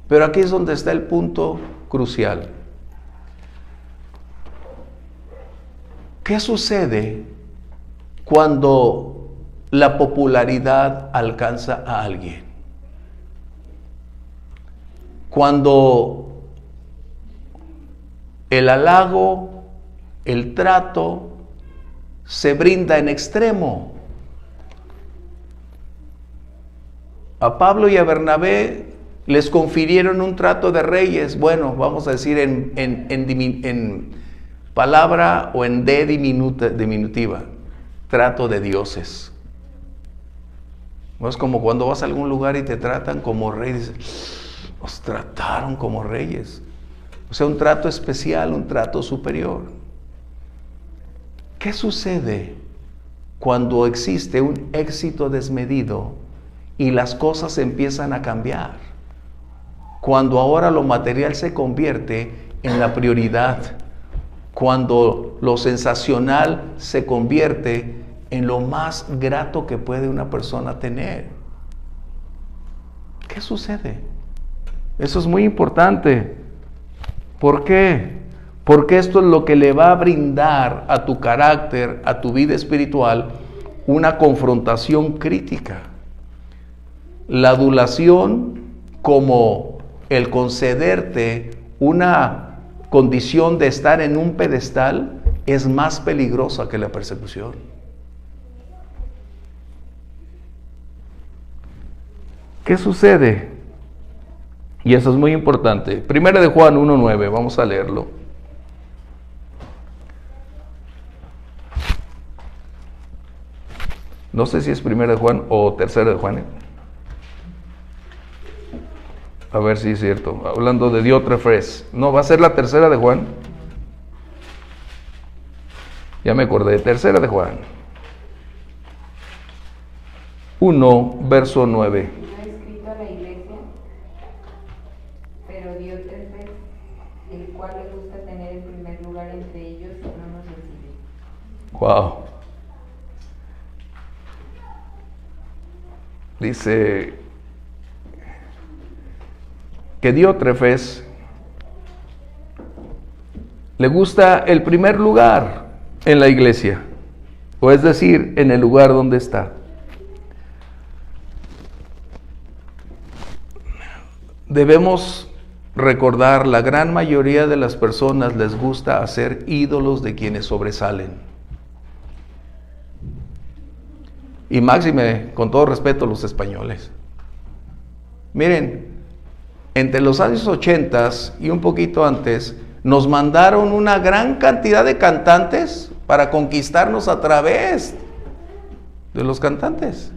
Pero aquí es donde está el punto crucial. ¿Qué sucede cuando la popularidad alcanza a alguien? Cuando el halago, el trato se brinda en extremo. A Pablo y a Bernabé les confirieron un trato de reyes, bueno, vamos a decir en palabra o en diminutiva, trato de dioses. No es como cuando vas a algún lugar y te tratan como reyes, nos trataron como reyes. O sea, un trato especial, un trato superior. ¿Qué sucede cuando existe un éxito desmedido y las cosas empiezan a cambiar? Cuando ahora lo material se convierte en la prioridad, cuando lo sensacional se convierte en lo más grato que puede una persona tener. ¿Qué sucede? Eso es muy importante. ¿Por qué? Porque esto es lo que le va a brindar a tu carácter, a tu vida espiritual, una confrontación crítica. La adulación, como el concederte una condición de estar en un pedestal, es más peligrosa que la persecución. ¿Qué sucede? Y eso es muy importante. Primera de Juan 1:9, vamos a leerlo. No sé si es Primera de Juan o Tercera de Juan. A ver si es cierto. Hablando de Diótrefes. No, va a ser la Tercera de Juan. Ya me acordé. Tercera de Juan. 1, verso 9. No he escrito a la iglesia, pero Diótrefes, el cual le gusta tener el primer lugar entre ellos, no nos recibe. Wow. Dice que Diótrefes le gusta el primer lugar en la iglesia, o es decir, en el lugar donde está. Debemos recordar, la gran mayoría de las personas les gusta hacer ídolos de quienes sobresalen. Y máxime, con todo respeto, los españoles. Miren, entre los años 80 y un poquito antes, nos mandaron una gran cantidad de cantantes para conquistarnos a través de los cantantes.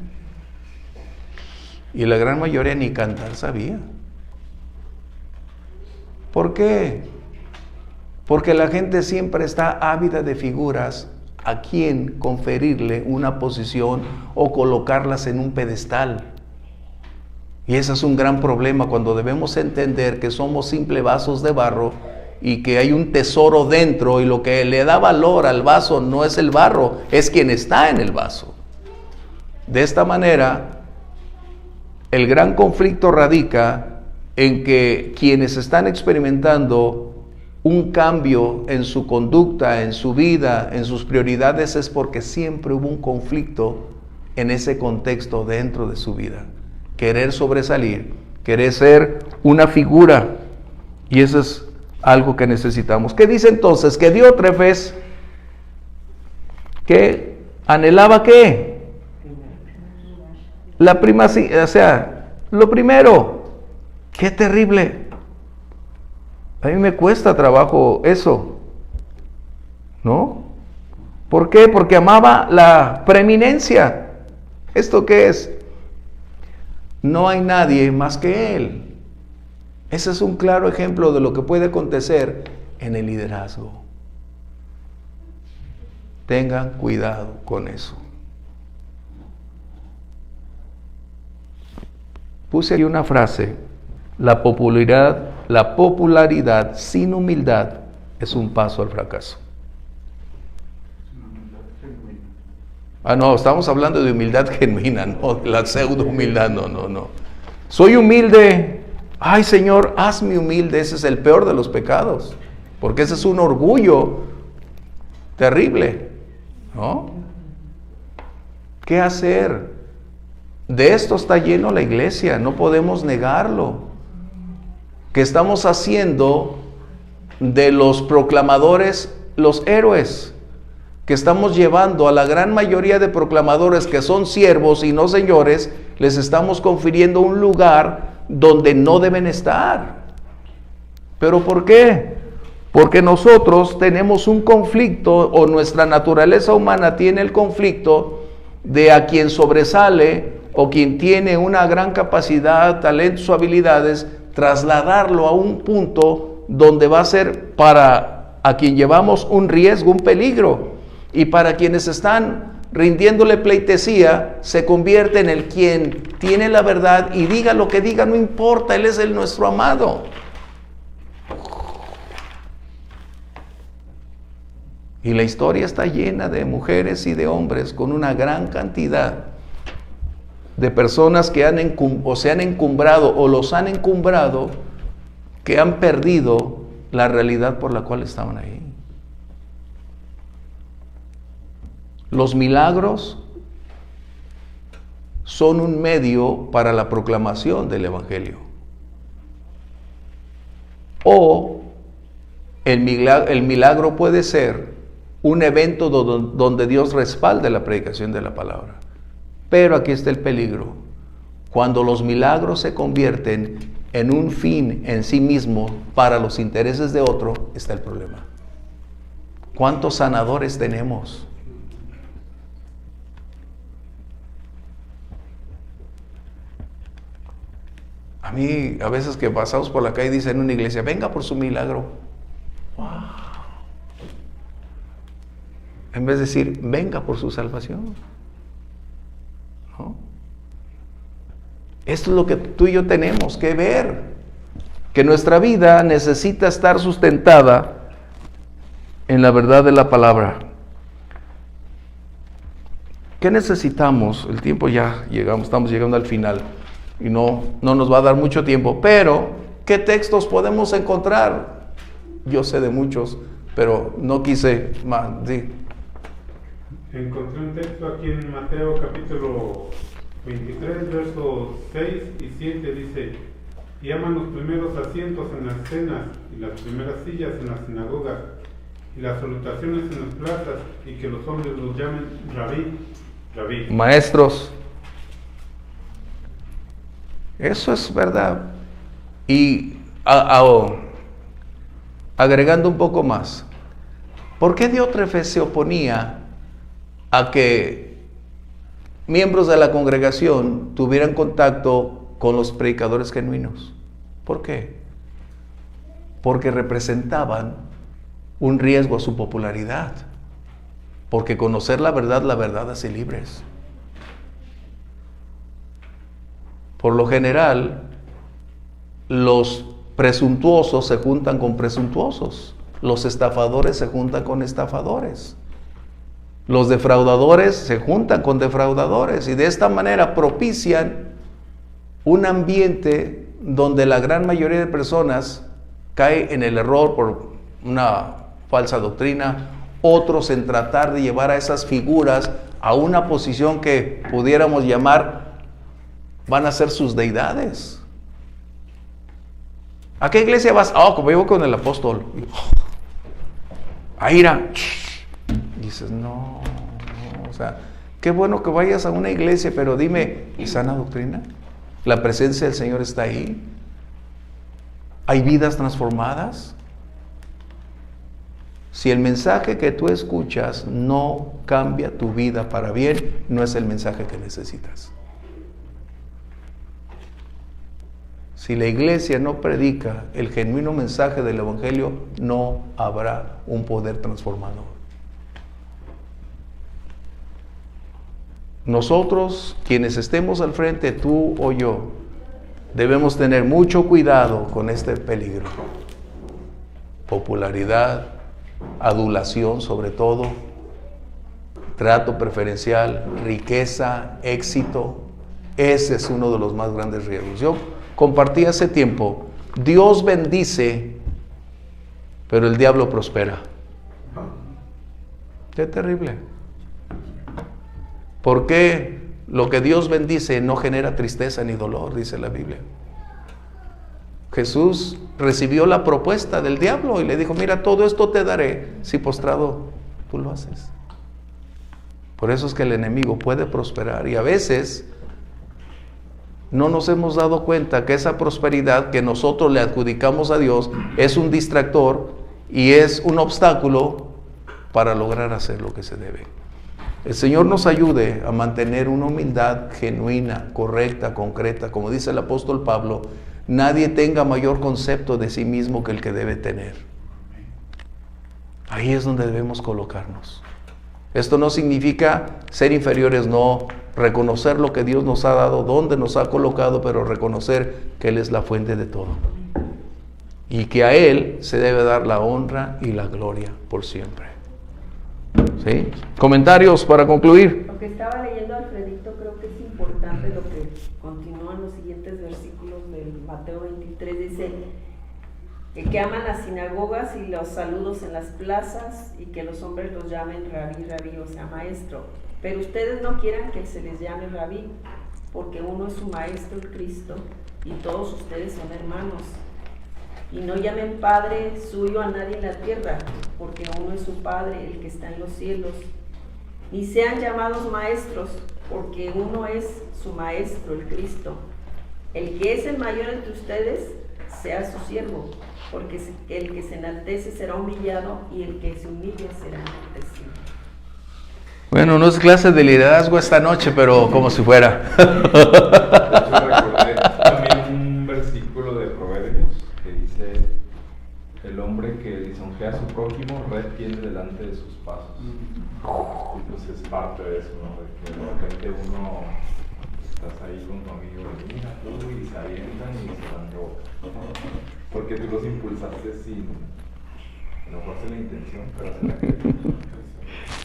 Y la gran mayoría ni cantar sabía. ¿Por qué? Porque la gente siempre está ávida de figuras a quien conferirle una posición o colocarlas en un pedestal. Y ese es un gran problema cuando debemos entender que somos simples vasos de barro y que hay un tesoro dentro, y lo que le da valor al vaso no es el barro, es quien está en el vaso. De esta manera, el gran conflicto radica en que quienes están experimentando un cambio en su conducta, en su vida, en sus prioridades, es porque siempre hubo un conflicto en ese contexto dentro de su vida. Querer sobresalir, querer ser una figura, y eso es algo que necesitamos. ¿Qué dice entonces? Que Diótrefes, que anhelaba ¿qué? La primacía, o sea, lo primero. Qué terrible. A mí me cuesta trabajo eso, ¿no? ¿Por qué? Porque amaba la preeminencia. ¿Esto qué es? No hay nadie más que Él. Ese es un claro ejemplo de lo que puede acontecer en el liderazgo. Tengan cuidado con eso. Puse aquí una frase: la popularidad sin humildad es un paso al fracaso. No, estamos hablando de humildad genuina, no de la pseudo humildad, no. Soy humilde. Ay, Señor, hazme humilde. Ese es el peor de los pecados, porque ese es un orgullo terrible, ¿no? ¿Qué hacer? De esto está lleno la iglesia, no podemos negarlo. Que estamos haciendo de los proclamadores los héroes, que estamos llevando a la gran mayoría de proclamadores que son siervos y no señores, les estamos confiriendo un lugar donde no deben estar. ¿Pero por qué? Porque nosotros tenemos un conflicto, o nuestra naturaleza humana tiene el conflicto de a quien sobresale o quien tiene una gran capacidad, talentos o habilidades, trasladarlo a un punto donde va a ser para a quien llevamos un riesgo, un peligro, y para quienes están rindiéndole pleitesía, se convierte en el quien tiene la verdad, y diga lo que diga, no importa, Él es nuestro amado. Y la historia está llena de mujeres y de hombres con una gran cantidad de personas que se han encumbrado o los han encumbrado, que han perdido la realidad por la cual estaban ahí. Los milagros son un medio para la proclamación del Evangelio. O el milagro puede ser un evento donde Dios respalde la predicación de la palabra. Pero aquí está el peligro. Cuando los milagros se convierten en un fin en sí mismo para los intereses de otro, está el problema. ¿Cuántos sanadores tenemos? A mí, a veces que pasamos por la calle, dicen en una iglesia, venga por su milagro. ¡Wow! En vez de decir, venga por su salvación. ¿No? Esto es lo que tú y yo tenemos que ver. Que nuestra vida necesita estar sustentada en la verdad de la palabra. ¿Qué necesitamos? El tiempo ya estamos llegando al final. Y no nos va a dar mucho tiempo, pero ¿qué textos podemos encontrar? Yo sé de muchos, pero no quise más. Sí. Encontré un texto aquí en Mateo capítulo 23, versos 6 y 7, dice: y aman los primeros asientos en las cenas y las primeras sillas en las sinagogas y las salutaciones en las plazas, y que los hombres los llamen rabí, rabí. Maestros. Eso es verdad. Y agregando un poco más, ¿por qué Diótrefes se oponía a que miembros de la congregación tuvieran contacto con los predicadores genuinos? ¿Por qué? Porque representaban un riesgo a su popularidad. Porque conocer la verdad hace libres. Por lo general, los presuntuosos se juntan con presuntuosos. Los estafadores se juntan con estafadores. Los defraudadores se juntan con defraudadores. Y de esta manera propician un ambiente donde la gran mayoría de personas cae en el error por una falsa doctrina, otros en tratar de llevar a esas figuras a una posición que pudiéramos llamar, van a ser sus deidades. ¿A qué iglesia vas? Como yo voy con el apóstol. A ira. Dices, no, o sea, qué bueno que vayas a una iglesia, pero dime, ¿y sana doctrina? ¿La presencia del Señor está ahí? ¿Hay vidas transformadas? Si el mensaje que tú escuchas no cambia tu vida para bien, no es el mensaje que necesitas. Si la iglesia no predica el genuino mensaje del Evangelio, no habrá un poder transformador. Nosotros, quienes estemos al frente, tú o yo, debemos tener mucho cuidado con este peligro. Popularidad, adulación sobre todo, trato preferencial, riqueza, éxito. Ese es uno de los más grandes riesgos. Yo compartí hace tiempo, Dios bendice, pero el diablo prospera. Qué terrible. ¿Por qué lo que Dios bendice no genera tristeza ni dolor? Dice la Biblia. Jesús recibió la propuesta del diablo y le dijo, mira, todo esto te daré si postrado tú lo haces. Por eso es que el enemigo puede prosperar, y a veces no nos hemos dado cuenta que esa prosperidad que nosotros le adjudicamos a Dios es un distractor y es un obstáculo para lograr hacer lo que se debe. El Señor nos ayude a mantener una humildad genuina, correcta, concreta. Como dice el apóstol Pablo, nadie tenga mayor concepto de sí mismo que el que debe tener. Ahí es donde debemos colocarnos. Esto no significa ser inferiores, no. Reconocer lo que Dios nos ha dado, donde nos ha colocado, pero reconocer que Él es la fuente de todo. Y que a Él se debe dar la honra y la gloria por siempre. ¿Sí? Comentarios para concluir. Lo que estaba leyendo Alfredito, creo que es importante lo que continúa en los siguientes versículos del Mateo 23. Dice que aman las sinagogas y los saludos en las plazas, y que los hombres los llamen rabí, rabí, o sea, maestro. Pero ustedes no quieran que se les llame rabí, porque uno es su maestro, el Cristo, y todos ustedes son hermanos. Y no llamen padre suyo a nadie en la tierra, porque uno es su Padre, el que está en los cielos. Ni sean llamados maestros, porque uno es su maestro, el Cristo. El que es el mayor entre ustedes, sea su siervo, porque el que se enaltece será humillado, y el que se humilla será enaltecido. Bueno, no es clase de liderazgo esta noche, pero como si fuera. Yo recordé también un versículo de Proverbios que dice: el hombre que lisonjea a su prójimo, red tiene delante de sus pasos. Y pues es parte de eso, ¿no? De que de repente uno estás ahí con tu amigo y mira tú, y se avientan y se dan de boca. Porque tú los impulsaste sin, a lo mejor sin la intención, pero sin la intención.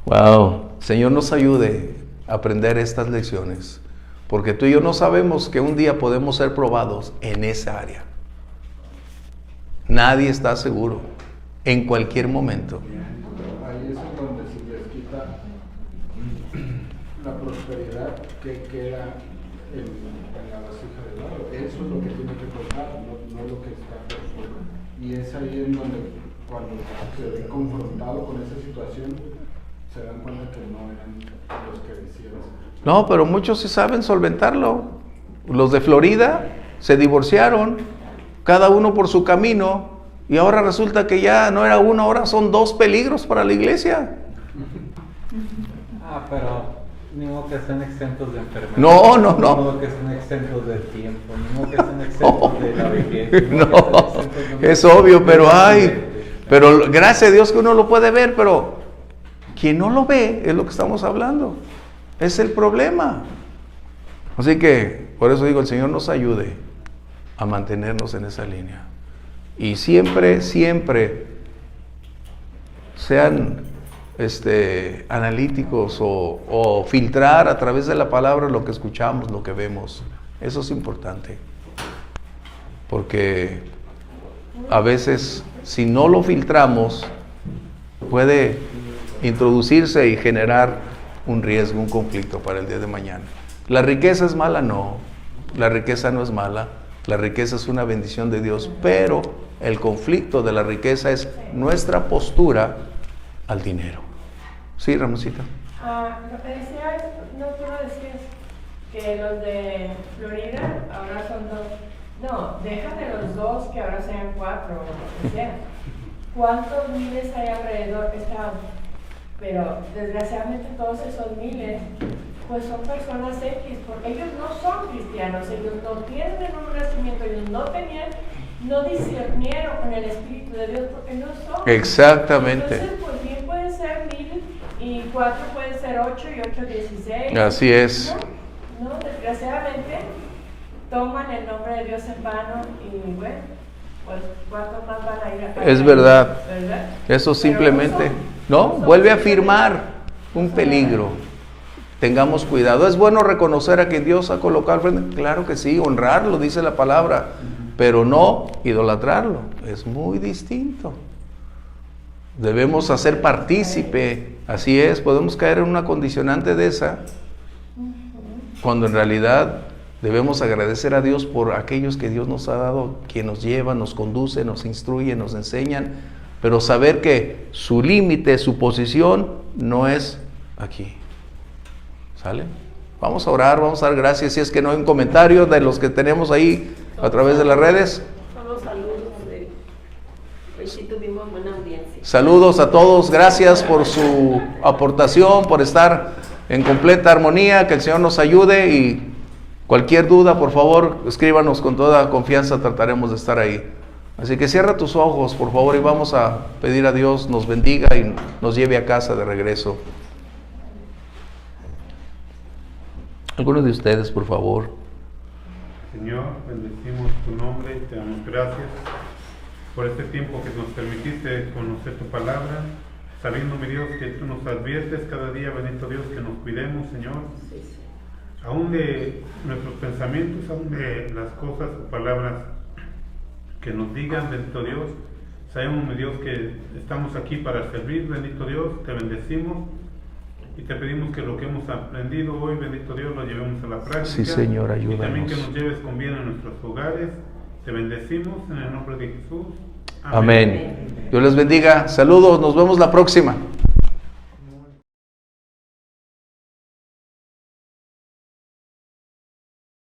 Wow, Señor nos ayude a aprender estas lecciones, porque tú y yo no sabemos que un día podemos ser probados en esa área. Nadie está seguro en cualquier momento. Ahí es donde se les quita la prosperidad que queda en la vasija de barro. Eso es lo que tiene que tocar, no lo que está por fuera. Y es ahí en donde, cuando se ve confrontado con esa situación, se dan cuenta que no eran los que decían. No, pero muchos sí saben solventarlo. Los de Florida se divorciaron, cada uno por su camino, y ahora resulta que ya no era uno, ahora son 2 peligros para la iglesia. Pero ni modo que estén exentos de enfermedad. No. Ni modo que estén exentos del tiempo, ni modo que estén exentos de la vejez. No, es obvio, pero gracias a Dios que uno lo puede ver, pero quien no lo ve es lo que estamos hablando. Es el problema. Así que, por eso digo, el Señor nos ayude a mantenernos en esa línea. Y siempre sean analíticos o filtrar a través de la palabra lo que escuchamos, lo que vemos. Eso es importante. Porque a veces, si no lo filtramos, puede introducirse y generar un riesgo, un conflicto para el día de mañana. ¿La riqueza es mala? No. La riqueza no es mala. La riqueza es una bendición de Dios, pero el conflicto de la riqueza es nuestra postura al dinero. Sí, Ramoncita. Lo que decías, no, tú no decías que los de Florida ahora son 2. No, déjate los 2 que ahora sean 4 o lo que sea. ¿Cuántos miles hay alrededor? Pero desgraciadamente todos esos miles pues son personas X, porque ellos no son cristianos, ellos no tienen el nuevo nacimiento, ellos no discernieron con el Espíritu de Dios porque no son. Exactamente. Entonces, pues bien pueden ser 1000 y 4 pueden ser 8 y 8 16. Así es. No, desgraciadamente toman el nombre de Dios en vano y bueno, pues 4 más van a ir a Es verdad. Eso simplemente, ¿no? Vuelve a afirmar un peligro. Tengamos cuidado. ¿Es bueno reconocer a quien Dios ha colocado al frente? Claro que sí, honrarlo, dice la palabra, pero no idolatrarlo. Es muy distinto. Debemos hacer partícipe, así es, podemos caer en una condicionante de esa, cuando en realidad debemos agradecer a Dios por aquellos que Dios nos ha dado, quien nos lleva, nos conduce, nos instruye, nos enseñan, pero saber que su límite, su posición no es aquí. ¿Sale? Vamos a orar, vamos a dar gracias. Si es que no hay un comentario de los que tenemos ahí a través de las redes. Solo saludos. Hoy sí tuvimos buena audiencia. Saludos a todos, gracias por su aportación, por estar en completa armonía. Que el Señor nos ayude y cualquier duda, por favor, escríbanos con toda confianza, trataremos de estar ahí. Así que cierra tus ojos, por favor, y vamos a pedir a Dios nos bendiga y nos lleve a casa de regreso. Algunos de ustedes, por favor. Señor, bendecimos tu nombre y te damos gracias por este tiempo que nos permitiste conocer tu palabra, sabiendo, mi Dios, que tú nos adviertes cada día, bendito Dios, que nos cuidemos, Señor, aún de nuestros pensamientos, aún de las cosas o palabras que nos digan, bendito Dios. Sabemos, mi Dios, que estamos aquí para servir, bendito Dios, te bendecimos. Y te pedimos que lo que hemos aprendido hoy, bendito Dios, lo llevemos a la práctica. Sí, Señor, ayúdanos. Y también que nos lleves con bien a nuestros hogares. Te bendecimos en el nombre de Jesús. Amén. Dios les bendiga. Saludos, nos vemos la próxima.